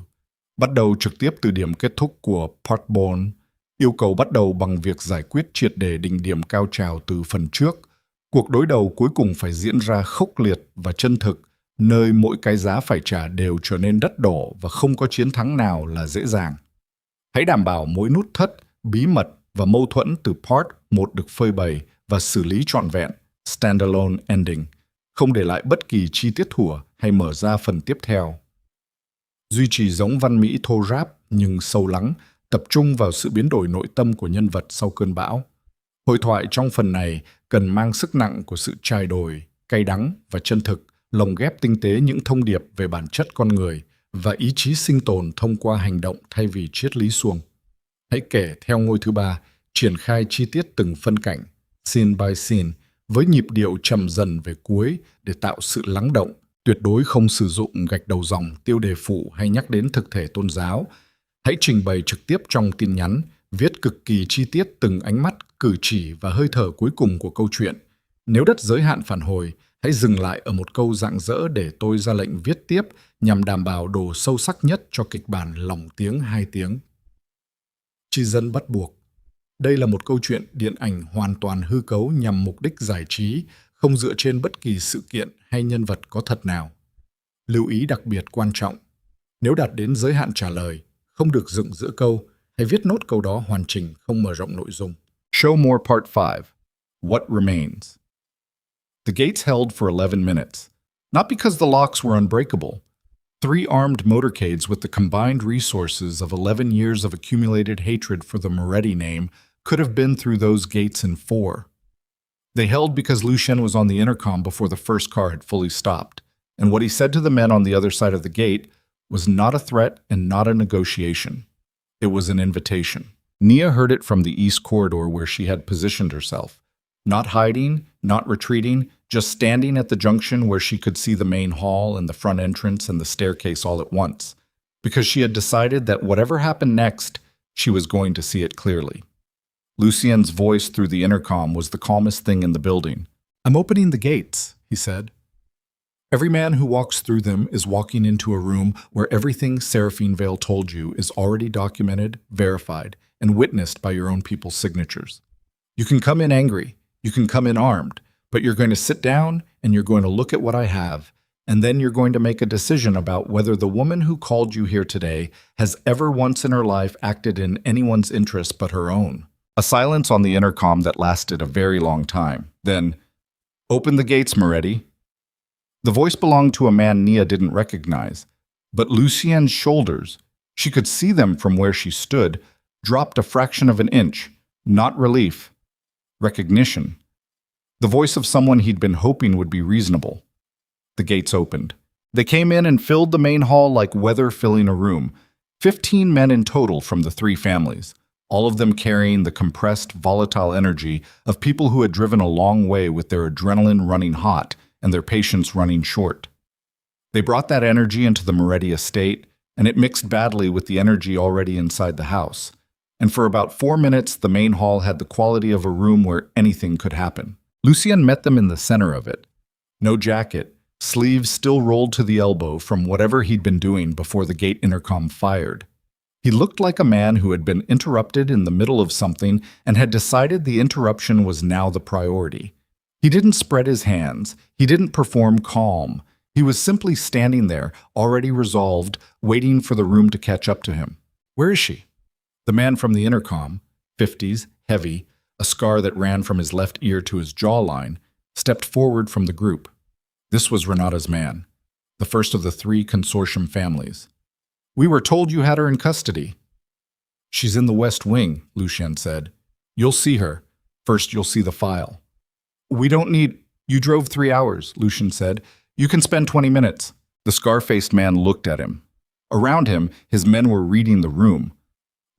Bắt đầu trực tiếp từ điểm kết thúc của Part 4, yêu cầu bắt đầu bằng việc giải quyết triệt để đỉnh điểm cao trào từ phần trước. Cuộc đối đầu cuối cùng phải diễn ra khốc liệt và chân thực, nơi mỗi cái giá phải trả đều trở nên đắt đỏ và không có chiến thắng nào là dễ dàng. Hãy đảm bảo mỗi nút thắt, bí mật và mâu thuẫn từ Part 1 được phơi bày và xử lý trọn vẹn, standalone ending, không để lại bất kỳ chi tiết thủa hay mở ra phần tiếp theo. Duy trì giống văn mỹ thô ráp nhưng sâu lắng, tập trung vào sự biến đổi nội tâm của nhân vật sau cơn bão. Hội thoại trong phần này cần mang sức nặng của sự chai đồi, cay đắng và chân thực, lồng ghép tinh tế những thông điệp về bản chất con người và ý chí sinh tồn thông qua hành động thay vì triết lý suông. Hãy kể theo ngôi thứ 3, triển khai chi tiết từng phân cảnh, scene by scene, với nhịp điệu trầm dần về cuối để tạo sự lắng động. Tuyệt đối không sử dụng gạch đầu dòng, tiêu đề phụ hay nhắc đến thực thể tôn giáo. Hãy trình bày trực tiếp trong tin nhắn, viết cực kỳ chi tiết từng ánh mắt, cử chỉ và hơi thở cuối cùng của câu chuyện. Nếu đất giới hạn phản hồi, hãy dừng lại ở một câu rạng rỡ để tôi ra lệnh viết tiếp nhằm đảm bảo độ sâu sắc nhất cho kịch bản lỏng tiếng 2 tiếng. Tri dân bắt buộc. Đây là một câu chuyện điện ảnh hoàn toàn hư cấu nhằm mục đích giải trí, không dựa trên bất kỳ sự kiện hay nhân vật có thật nào. Lưu ý đặc biệt quan trọng. Nếu đạt đến giới hạn trả lời, không được dựng giữa câu, hãy viết nốt câu đó hoàn chỉnh, không mở rộng nội dung. Show more Part 5. What remains? The gates held for 11 minutes. Not because the locks were unbreakable. 3 armed motorcades with the combined resources of 11 years of accumulated hatred for the Moretti name could have been through those gates in 4. They held because Lucien was on the intercom before the first car had fully stopped, and what he said to the men on the other side of the gate was not a threat and not a negotiation. It was an invitation. Nia heard it from the east corridor where she had positioned herself. Not hiding, not retreating, just standing at the junction where she could see the main hall and the front entrance and the staircase all at once. Because she had decided that whatever happened next, she was going to see it clearly. Lucien's voice through the intercom was the calmest thing in the building. "I'm opening the gates," he said. "Every man who walks through them is walking into a room where everything Seraphine Vale told you is already documented, verified, and witnessed by your own people's signatures. You can come in angry, you can come in armed, but you're going to sit down and you're going to look at what I have, and then you're going to make a decision about whether the woman who called you here today has ever once in her life acted in anyone's interest but her own." A silence on the intercom that lasted a very long time. Then, "Open the gates, Moretti." The voice belonged to a man Nia didn't recognize, but Lucien's shoulders, she could see them from where she stood, dropped a fraction of an inch. Not relief. Recognition. The voice of someone he'd been hoping would be reasonable. The gates opened. They came in and filled the main hall like weather filling a room. 15 men in total from the three families, all of them carrying the compressed, volatile energy of people who had driven a long way with their adrenaline running hot and their patience running short. They brought that energy into the Moretti estate, and it mixed badly with the energy already inside the house. And for about 4 minutes, the main hall had the quality of a room where anything could happen. Lucien met them in the center of it. No jacket, sleeves still rolled to the elbow from whatever he'd been doing before the gate intercom fired. He looked like a man who had been interrupted in the middle of something and had decided the interruption was now the priority. He didn't spread his hands. He didn't perform calm. He was simply standing there, already resolved, waiting for the room to catch up to him. "Where is she?" The man from the intercom, 50s, heavy, a scar that ran from his left ear to his jawline, stepped forward from the group. This was Renata's man, the first of the 3 consortium families. "We were told you had her in custody." "She's in the West Wing," Lucien said. "You'll see her. First, you'll see the file." "We don't need—" "You drove 3 hours," Lucien said. "You can spend 20 minutes." The scar-faced man looked at him. Around him, his men were reading the room.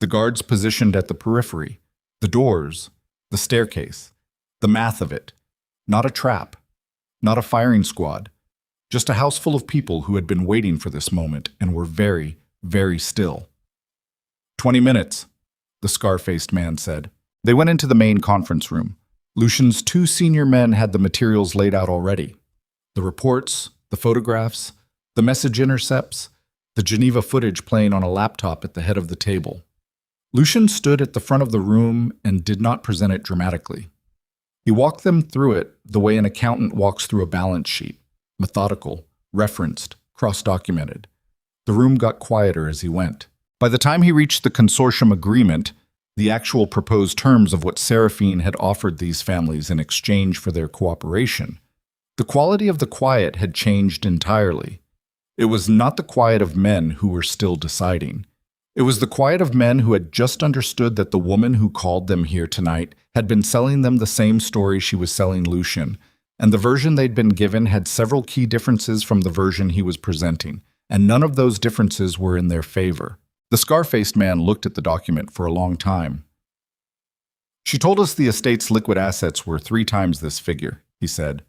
The guards positioned at the periphery, the doors, the staircase, the math of it. Not a trap, not a firing squad, just a house full of people who had been waiting for this moment and were very, very still. 20 minutes, the scar-faced man said. They went into the main conference room. Lucien's 2 senior men had the materials laid out already. The reports, the photographs, the message intercepts, the Geneva footage playing on a laptop at the head of the table. Lucien stood at the front of the room and did not present it dramatically. He walked them through it the way an accountant walks through a balance sheet, methodical, referenced, cross-documented. The room got quieter as he went. By the time he reached the consortium agreement, the actual proposed terms of what Seraphine had offered these families in exchange for their cooperation, the quality of the quiet had changed entirely. It was not the quiet of men who were still deciding. It was the quiet of men who had just understood that the woman who called them here tonight had been selling them the same story she was selling Lucien, and the version they'd been given had several key differences from the version he was presenting, and none of those differences were in their favor. The scar-faced man looked at the document for a long time. "She told us the estate's liquid assets were 3 times this figure," he said.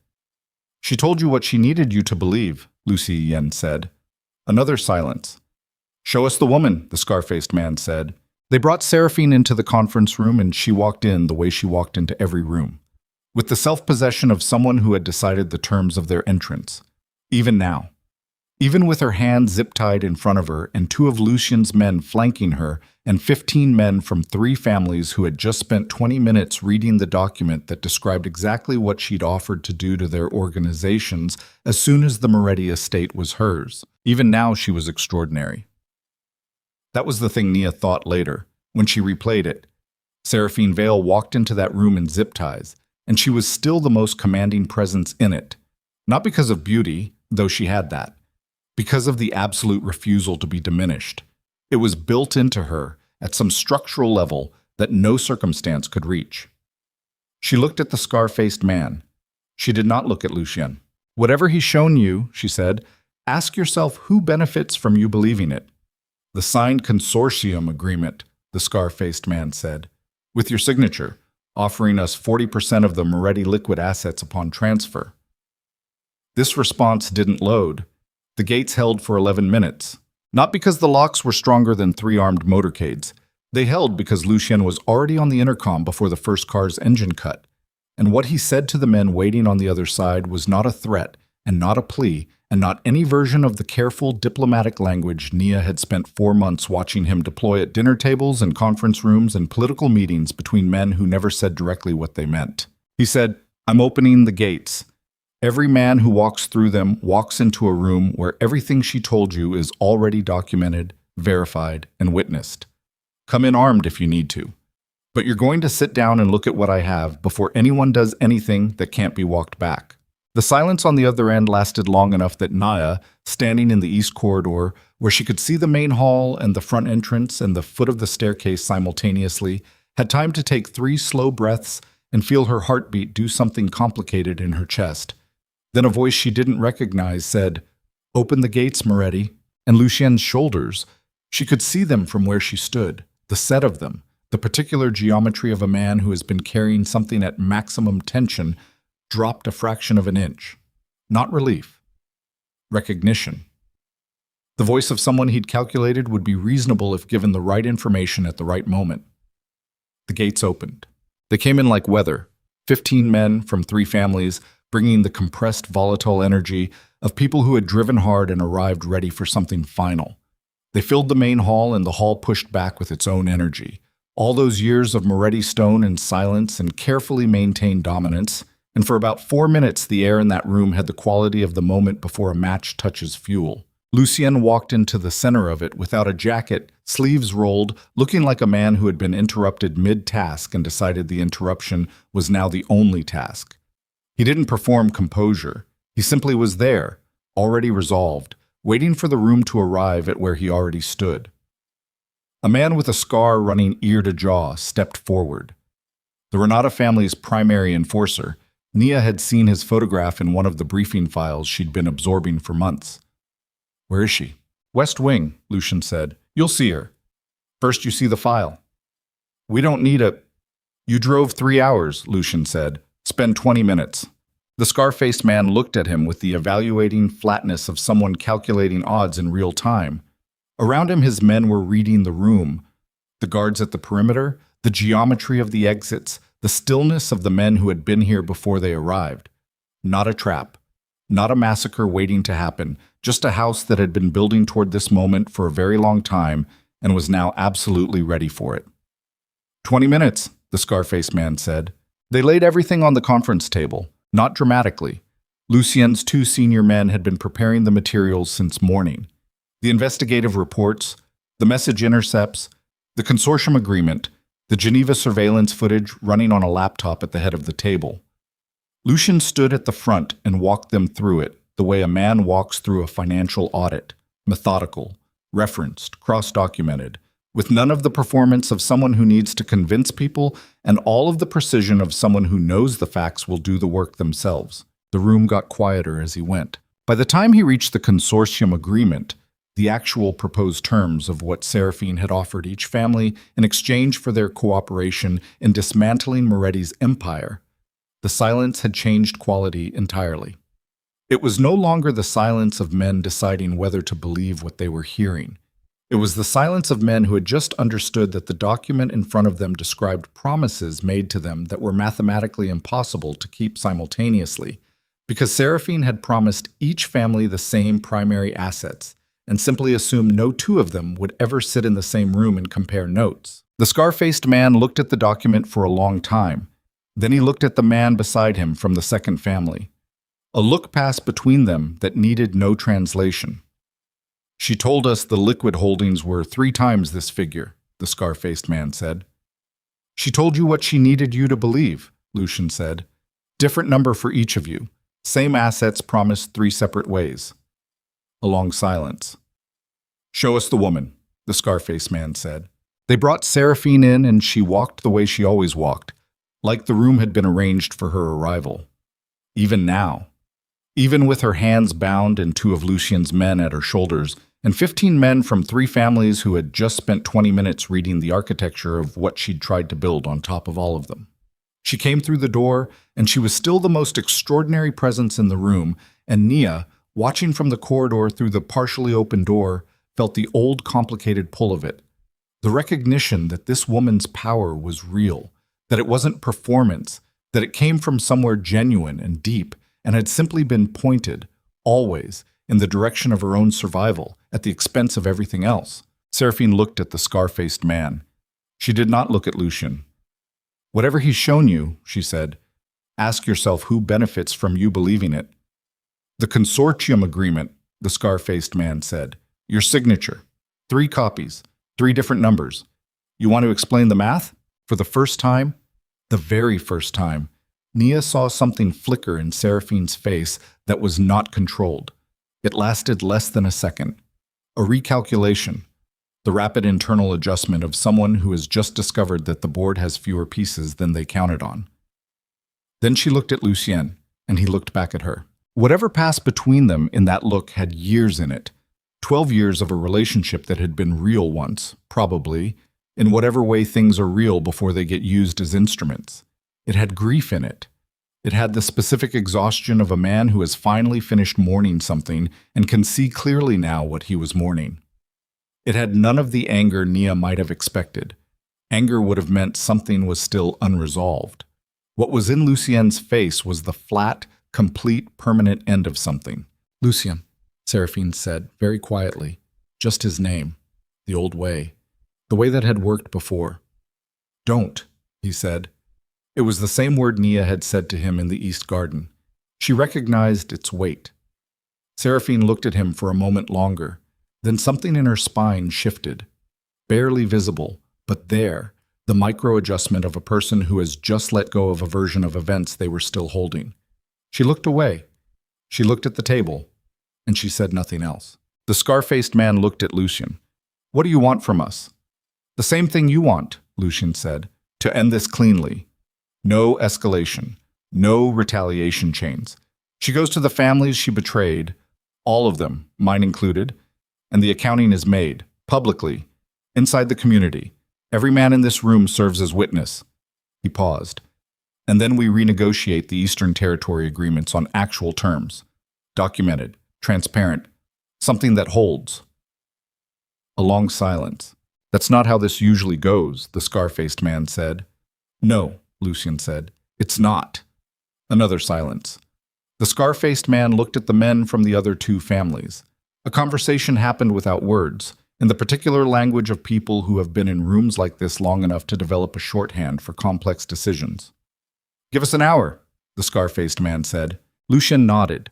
"She told you what she needed you to believe," Lucien said. Another silence. "Show us the woman," the scar-faced man said. They brought Seraphine into the conference room, and she walked in the way she walked into every room, with the self-possession of someone who had decided the terms of their entrance. Even now. Even with her hand zip-tied in front of her and 2 of Lucien's men flanking her and 15 men from 3 families who had just spent 20 minutes reading the document that described exactly what she'd offered to do to their organizations as soon as the Moretti estate was hers. Even now she was extraordinary. That was the thing Nia thought later, when she replayed it. Seraphine Vale walked into that room in zip ties, and she was still the most commanding presence in it. Not because of beauty, though she had that. Because of the absolute refusal to be diminished. It was built into her at some structural level that no circumstance could reach. She looked at the scar-faced man. She did not look at Lucien. "Whatever he's shown you," she said, Ask yourself who benefits from you believing it. The signed consortium agreement, the scar-faced man said, with your signature, offering us 40% of the Moretti liquid assets upon transfer. This response didn't load. The gates held for 11 minutes. Not because the locks were stronger than 3 armed motorcades. They held because Lucien was already on the intercom before the first car's engine cut. And what he said to the men waiting on the other side was not a threat, and not a plea, and not any version of the careful diplomatic language Nia had spent 4 months watching him deploy at dinner tables and conference rooms and political meetings between men who never said directly what they meant. He said, "I'm opening the gates. Every man who walks through them walks into a room where everything she told you is already documented, verified, and witnessed. Come in armed if you need to. But you're going to sit down and look at what I have before anyone does anything that can't be walked back." The silence on the other end lasted long enough that Naya, standing in the east corridor, where she could see the main hall and the front entrance and the foot of the staircase simultaneously, had time to take 3 slow breaths and feel her heartbeat do something complicated in her chest. Then a voice she didn't recognize said, "Open the gates, Moretti." And Lucien's shoulders, she could see them from where she stood, the set of them, the particular geometry of a man who has been carrying something at maximum tension, dropped a fraction of an inch. Not relief. Recognition. The voice of someone he'd calculated would be reasonable if given the right information at the right moment. The gates opened. They came in like weather. 15 men from 3 families, bringing the compressed, volatile energy of people who had driven hard and arrived ready for something final. They filled the main hall, and the hall pushed back with its own energy. All those years of Moretti stone and silence and carefully maintained dominance, and for about 4 minutes the air in that room had the quality of the moment before a match touches fuel. Lucien walked into the center of it without a jacket, sleeves rolled, looking like a man who had been interrupted mid-task and decided the interruption was now the only task. He didn't perform composure. He simply was there, already resolved, waiting for the room to arrive at where he already stood. A man with a scar running ear to jaw stepped forward. The Renata family's primary enforcer, Nia had seen his photograph in one of the briefing files she'd been absorbing for months. "Where is she?" "West Wing," Lucien said. "You'll see her. First you see the file." "We don't need a—" "You drove 3 hours," Lucien said. "Spend 20 minutes." The scar-faced man looked at him with the evaluating flatness of someone calculating odds in real time. Around him his men were reading the room, the guards at the perimeter, the geometry of the exits, the stillness of the men who had been here before they arrived. Not a trap. Not a massacre waiting to happen, just a house that had been building toward this moment for a very long time and was now absolutely ready for it. 20 minutes, the scar-faced man said. They laid everything on the conference table, not dramatically. Lucien's 2 senior men had been preparing the materials since morning. The investigative reports, the message intercepts, the consortium agreement, the Geneva surveillance footage running on a laptop at the head of the table. Lucien stood at the front and walked them through it, the way a man walks through a financial audit, methodical, referenced, cross-documented, with none of the performance of someone who needs to convince people and all of the precision of someone who knows the facts will do the work themselves. The room got quieter as he went. By the time he reached the consortium agreement, the actual proposed terms of what Seraphine had offered each family in exchange for their cooperation in dismantling Moretti's empire, the silence had changed quality entirely. It was no longer the silence of men deciding whether to believe what they were hearing. It was the silence of men who had just understood that the document in front of them described promises made to them that were mathematically impossible to keep simultaneously, because Seraphine had promised each family the same primary assets, and simply assumed no 2 of them would ever sit in the same room and compare notes. The scar-faced man looked at the document for a long time. Then he looked at the man beside him from the second family. A look passed between them that needed no translation. "She told us the liquid holdings were 3 times this figure," the scar-faced man said. "She told you what she needed you to believe," Lucien said. "Different number for each of you. Same assets promised 3 separate ways." A long silence. "Show us the woman," the scar-faced man said. They brought Seraphine in, and she walked the way she always walked, like the room had been arranged for her arrival. Even now. Even with her hands bound and two of Lucien's men at her shoulders, and 15 men from 3 families who had just spent 20 minutes reading the architecture of what she'd tried to build on top of all of them. She came through the door, and she was still the most extraordinary presence in the room, and Nia, watching from the corridor through the partially open door, felt the old complicated pull of it. The recognition that this woman's power was real, that it wasn't performance, that it came from somewhere genuine and deep, and had simply been pointed, always, in the direction of her own survival, at the expense of everything else. Seraphine looked at the scar-faced man. She did not look at Lucien. "Whatever he's shown you," she said, "ask yourself who benefits from you believing it." "The consortium agreement," the scar-faced man said. "Your signature. 3 copies, 3 different numbers. You want to explain the math?" For the first time, the very first time, Nia saw something flicker in Seraphine's face that was not controlled. It lasted less than a second. A recalculation, the rapid internal adjustment of someone who has just discovered that the board has fewer pieces than they counted on. Then she looked at Lucien, and he looked back at her. Whatever passed between them in that look had years in it. 12 years of a relationship that had been real once, probably, in whatever way things are real before they get used as instruments. It had grief in it. It had the specific exhaustion of a man who has finally finished mourning something and can see clearly now what he was mourning. It had none of the anger Nia might have expected. Anger would have meant something was still unresolved. What was in Lucien's face was the flat, complete, permanent end of something. "Lucien," Seraphine said, very quietly. Just his name. The old way. The way that had worked before. "Don't," he said. It was the same word Nia had said to him in the East Garden. She recognized its weight. Seraphine looked at him for a moment longer. Then something in her spine shifted. Barely visible, but there, the micro-adjustment of a person who has just let go of a version of events they were still holding. She looked away. She looked at the table, and she said nothing else. The scar-faced man looked at Lucien. "What do you want from us?" "The same thing you want," Lucien said, "to end this cleanly. No escalation. No retaliation chains. She goes to the families she betrayed, all of them, mine included, and the accounting is made, publicly, inside the community. Every man in this room serves as witness." He paused. "And then we renegotiate the Eastern Territory agreements on actual terms. Documented, transparent, something that holds." A long silence. "That's not how this usually goes," the scar-faced man said. "No," Lucien said. "It's not." Another silence. The scar-faced man looked at the men from the other 2 families. A conversation happened without words, in the particular language of people who have been in rooms like this long enough to develop a shorthand for complex decisions. "Give us an hour," the scar-faced man said. Lucien nodded.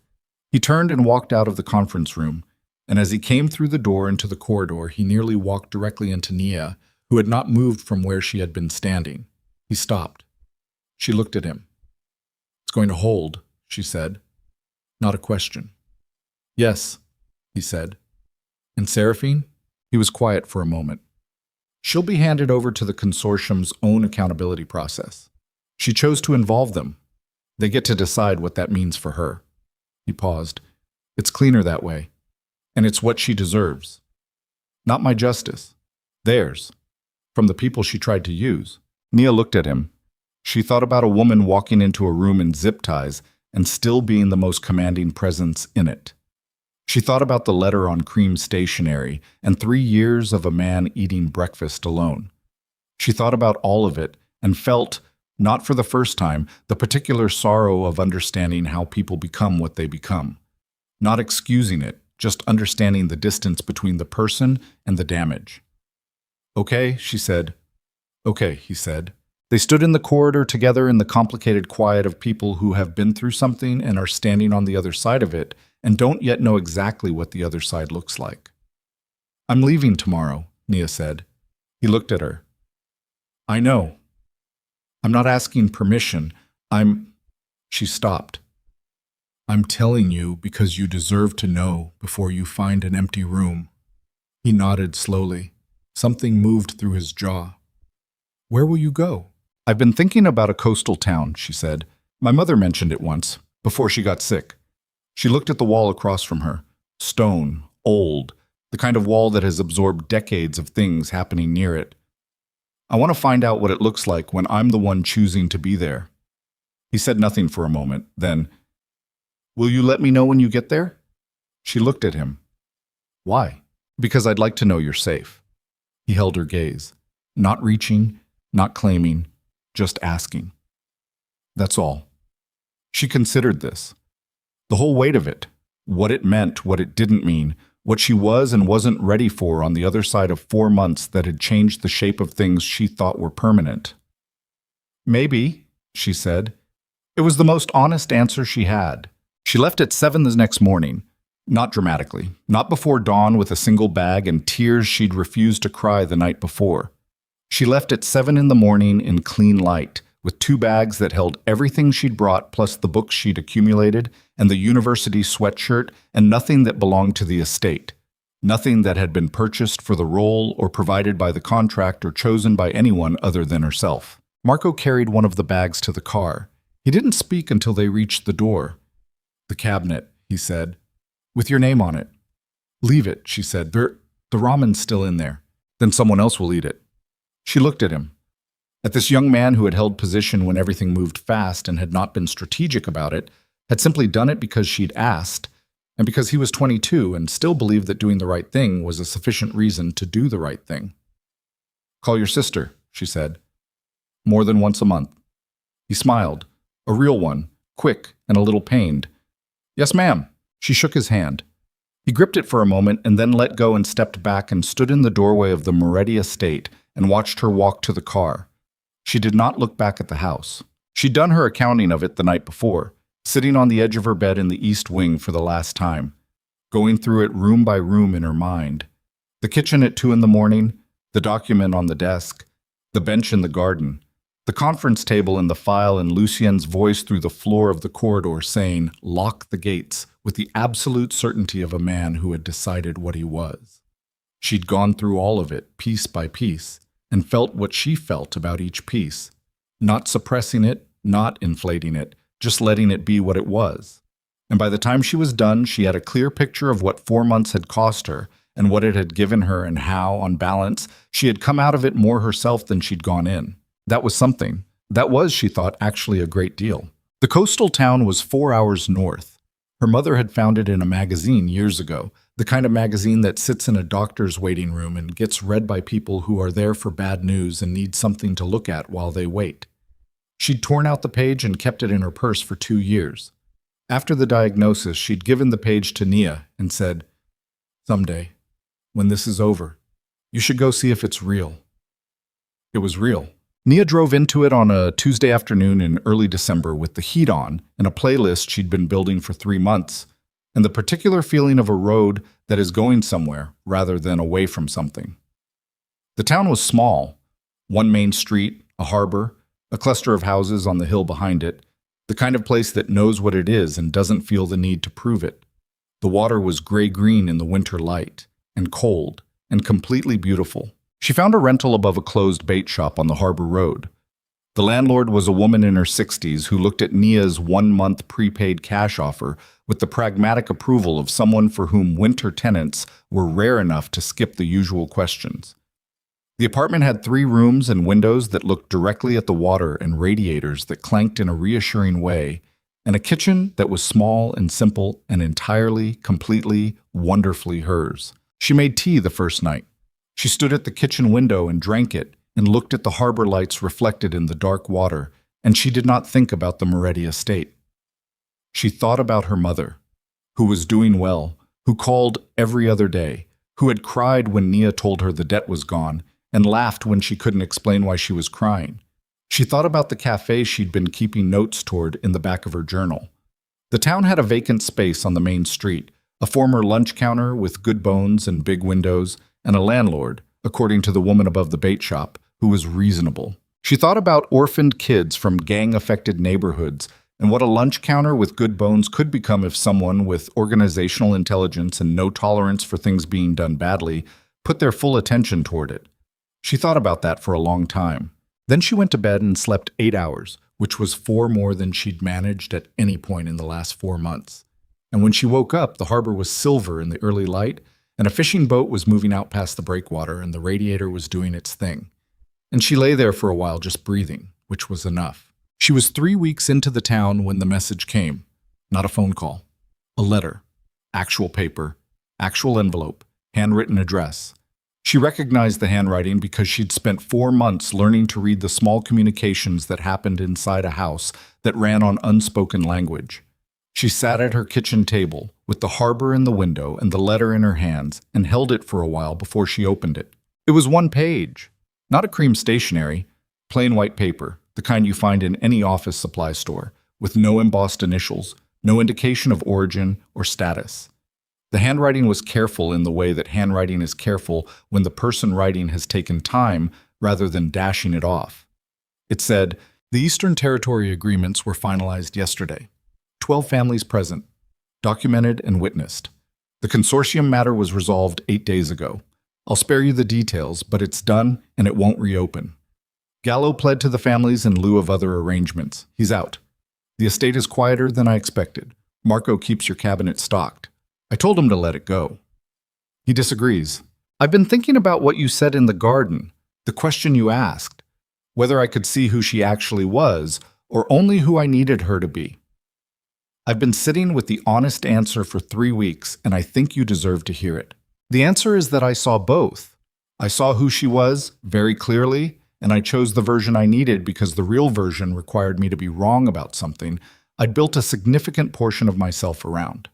He turned and walked out of the conference room, and as he came through the door into the corridor, he nearly walked directly into Nia, who had not moved from where she had been standing. He stopped. She looked at him. "It's going to hold," she said. Not a question. "Yes," he said. "And Seraphine?" He was quiet for a moment. "She'll be handed over to the consortium's own accountability process. She chose to involve them. They get to decide what that means for her." He paused. "It's cleaner that way. And it's what she deserves. Not my justice. Theirs. From the people she tried to use." Nia looked at him. She thought about a woman walking into a room in zip ties and still being the most commanding presence in it. She thought about the letter on cream stationery and 3 years of a man eating breakfast alone. She thought about all of it and felt, not for the first time, the particular sorrow of understanding how people become what they become. Not excusing it, just understanding the distance between the person and the damage. "Okay," she said. "Okay," he said. They stood in the corridor together in the complicated quiet of people who have been through something and are standing on the other side of it and don't yet know exactly what the other side looks like. "I'm leaving tomorrow," Nia said. He looked at her. "I know. I'm not asking permission. She stopped. "I'm telling you because you deserve to know before you find an empty room." He nodded slowly. Something moved through his jaw. "Where will you go?" "I've been thinking about a coastal town," she said. "My mother mentioned it once, before she got sick. She looked at the wall across from her. Stone, old, the kind of wall that has absorbed decades of things happening near it. I want to find out what it looks like when I'm the one choosing to be there. He said nothing for a moment, then, "Will you let me know when you get there?" She looked at him. "Why?" "Because I'd like to know you're safe." He held her gaze. Not reaching, not claiming, just asking. That's all. She considered this. The whole weight of it. What it meant, what it didn't mean, what she was and wasn't ready for on the other side of 4 months that had changed the shape of things she thought were permanent. "Maybe," she said. It was the most honest answer she had. She left at 7 the next morning. Not dramatically. Not before dawn with a single bag and tears she'd refused to cry the night before. She left at 7 in the morning in clean light, with 2 bags that held everything she'd brought plus the books she'd accumulated and the university sweatshirt and nothing that belonged to the estate. Nothing that had been purchased for the role or provided by the contract or chosen by anyone other than herself. Marco carried one of the bags to the car. He didn't speak until they reached the door. "The cabinet," he said, "with your name on it." "Leave it," she said. The ramen's still in there. Then someone else will eat it." She looked at him. At this young man who had held position when everything moved fast and had not been strategic about it, had simply done it because she'd asked, and because he was 22 and still believed that doing the right thing was a sufficient reason to do the right thing. "Call your sister," she said. "More than once a month." He smiled. A real one, quick and a little pained. "Yes, ma'am." She shook his hand. He gripped it for a moment and then let go and stepped back and stood in the doorway of the Moretti estate and watched her walk to the car. She did not look back at the house. She'd done her accounting of it the night before, sitting on the edge of her bed in the east wing for the last time, going through it room by room in her mind. The kitchen at 2 in the morning, the document on the desk, the bench in the garden, the conference table and the file, and Lucien's voice through the floor of the corridor saying, "Lock the gates," with the absolute certainty of a man who had decided what he was. She'd gone through all of it, piece by piece, and felt what she felt about each piece, not suppressing it, not inflating it, just letting it be what it was. And by the time she was done, she had a clear picture of what 4 months had cost her and what it had given her and how, on balance, she had come out of it more herself than she'd gone in. That was something. That was, she thought, actually a great deal. The coastal town was 4 hours north. Her mother had found it in a magazine years ago, the kind of magazine that sits in a doctor's waiting room and gets read by people who are there for bad news and need something to look at while they wait. She'd torn out the page and kept it in her purse for 2 years. After the diagnosis, she'd given the page to Nia and said, "Someday, when this is over, you should go see if it's real." It was real. Nia drove into it on a Tuesday afternoon in early December with the heat on and a playlist she'd been building for 3 months, and the particular feeling of a road that is going somewhere rather than away from something. The town was small. One main street, a harbor, a cluster of houses on the hill behind it, the kind of place that knows what it is and doesn't feel the need to prove it. The water was gray-green in the winter light, and cold, and completely beautiful. She found a rental above a closed bait shop on the harbor road. The landlord was a woman in her 60s who looked at Nia's 1-month prepaid cash offer with the pragmatic approval of someone for whom winter tenants were rare enough to skip the usual questions. The apartment had 3 rooms and windows that looked directly at the water and radiators that clanked in a reassuring way, and a kitchen that was small and simple and entirely, completely, wonderfully hers. She made tea the first night. She stood at the kitchen window and drank it and looked at the harbor lights reflected in the dark water, and she did not think about the Moretti estate. She thought about her mother, who was doing well, who called every other day, who had cried when Nia told her the debt was gone, and laughed when she couldn't explain why she was crying. She thought about the cafe she'd been keeping notes toward in the back of her journal. The town had a vacant space on the main street, a former lunch counter with good bones and big windows, and a landlord, according to the woman above the bait shop, who was reasonable. She thought about orphaned kids from gang-affected neighborhoods and what a lunch counter with good bones could become if someone with organizational intelligence and no tolerance for things being done badly put their full attention toward it. She thought about that for a long time. Then she went to bed and slept 8 hours, which was 4 more than she'd managed at any point in the last 4 months. And when she woke up, the harbor was silver in the early light, and a fishing boat was moving out past the breakwater, and the radiator was doing its thing. And she lay there for a while just breathing, which was enough. She was 3 weeks into the town when the message came. Not a phone call. A letter. Actual paper. Actual envelope. Handwritten address. She recognized the handwriting because she'd spent 4 months learning to read the small communications that happened inside a house that ran on unspoken language. She sat at her kitchen table with the harbor in the window and the letter in her hands and held it for a while before she opened it. It was 1 page. Not a cream stationery. Plain white paper, the kind you find in any office supply store, with no embossed initials, no indication of origin or status. The handwriting was careful in the way that handwriting is careful when the person writing has taken time rather than dashing it off. It said, "The Eastern Territory agreements were finalized yesterday. 12 families present, documented and witnessed. The consortium matter was resolved 8 days ago. I'll spare you the details, but it's done and it won't reopen. Gallo pled to the families in lieu of other arrangements. He's out. The estate is quieter than I expected. Marco keeps your cabinet stocked. I told him to let it go. He disagrees. I've been thinking about what you said in the garden, the question you asked, whether I could see who she actually was or only who I needed her to be. I've been sitting with the honest answer for 3 weeks, and I think you deserve to hear it. The answer is that I saw both. I saw who she was very clearly, and I chose the version I needed because the real version required me to be wrong about something I'd built a significant portion of myself around.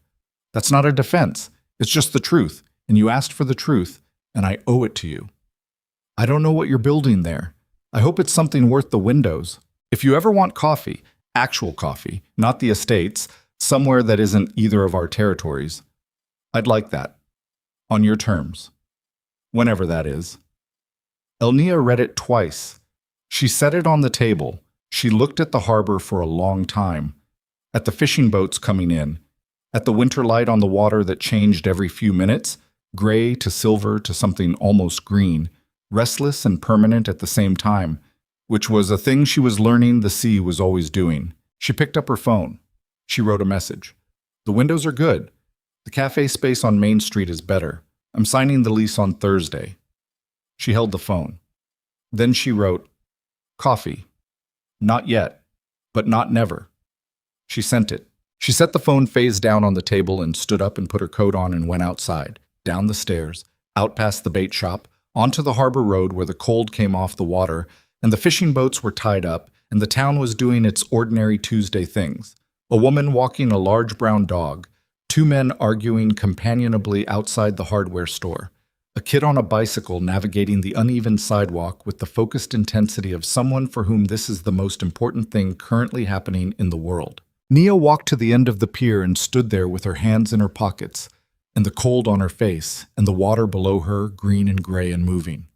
That's not a defense. It's just the truth, and you asked for the truth, and I owe it to you. I don't know what you're building there. I hope it's something worth the windows. If you ever want coffee, actual coffee, not the estates, somewhere that isn't either of our territories, I'd like that. On your terms. Whenever that is." Elnia read it twice. She set it on the table. She looked at the harbor for a long time, at the fishing boats coming in, at the winter light on the water that changed every few minutes, gray to silver to something almost green, restless and permanent at the same time, which was a thing she was learning the sea was always doing. She picked up her phone. She wrote a message. "The windows are good. The cafe space on Main Street is better. I'm signing the lease on Thursday." She held the phone. Then she wrote, "Coffee. Not yet, but not never." She sent it. She set the phone face down on the table and stood up and put her coat on and went outside, down the stairs, out past the bait shop, onto the harbor road where the cold came off the water, and the fishing boats were tied up, and the town was doing its ordinary Tuesday things. A woman walking a large brown dog, 2 men arguing companionably outside the hardware store, a kid on a bicycle navigating the uneven sidewalk with the focused intensity of someone for whom this is the most important thing currently happening in the world. Nia walked to the end of the pier and stood there with her hands in her pockets, and the cold on her face, and the water below her, green and gray and moving.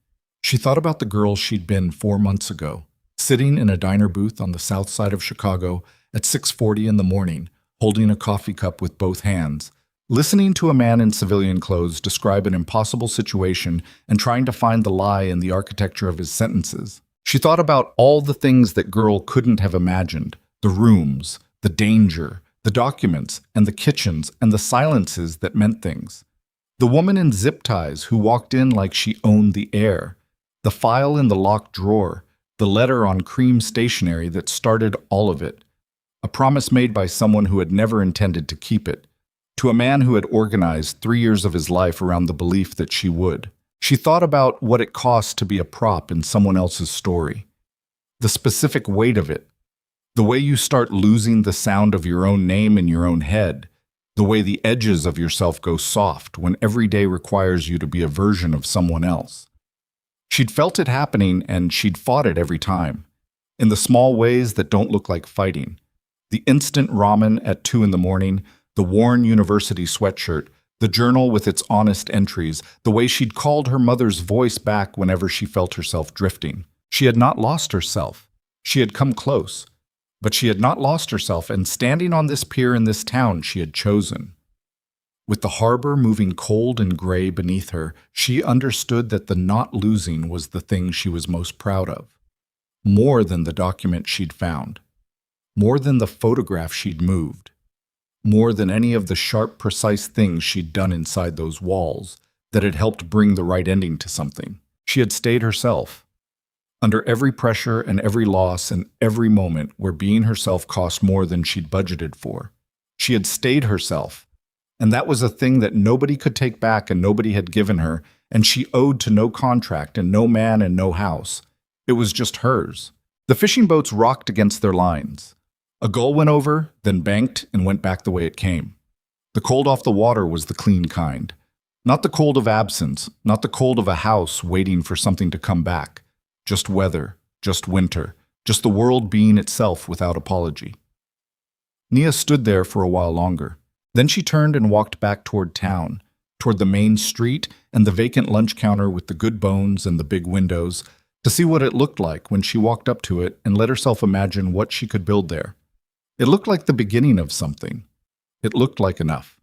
She thought about the girl she'd been 4 months ago, sitting in a diner booth on the south side of Chicago at 6:40 in the morning, holding a coffee cup with both hands, listening to a man in civilian clothes describe an impossible situation and trying to find the lie in the architecture of his sentences. She thought about all the things that girl couldn't have imagined, the rooms, the danger, the documents, and the kitchens, and the silences that meant things. The woman in zip ties who walked in like she owned the air, the file in the locked drawer, the letter on cream stationery that started all of it, a promise made by someone who had never intended to keep it, to a man who had organized 3 years of his life around the belief that she would. She thought about what it cost to be a prop in someone else's story, the specific weight of it, the way you start losing the sound of your own name in your own head, the way the edges of yourself go soft when every day requires you to be a version of someone else. She'd felt it happening and she'd fought it every time, in the small ways that don't look like fighting. The instant ramen at 2 in the morning, the worn university sweatshirt, the journal with its honest entries, the way she'd called her mother's voice back whenever she felt herself drifting. She had not lost herself. She had come close. But she had not lost herself, and standing on this pier in this town she had chosen. With the harbor moving cold and gray beneath her, she understood that the not losing was the thing she was most proud of. More than the document she'd found. More than the photograph she'd moved. more than any of the sharp, precise things she'd done inside those walls that had helped bring the right ending to something. She had stayed herself. Under every pressure and every loss and every moment where being herself cost more than she'd budgeted for. She had stayed herself. And that was a thing that nobody could take back and nobody had given her, and she owed to no contract and no man and no house. It was just hers. The fishing boats rocked against their lines. A gull went over, then banked and went back the way it came. The cold off the water was the clean kind. Not the cold of absence, not the cold of a house waiting for something to come back. Just weather, just winter, just the world being itself without apology. Nia stood there for a while longer. Then she turned and walked back toward town, toward the main street and the vacant lunch counter with the good bones and the big windows, to see what it looked like when she walked up to it and let herself imagine what she could build there. It looked like the beginning of something. It looked like enough.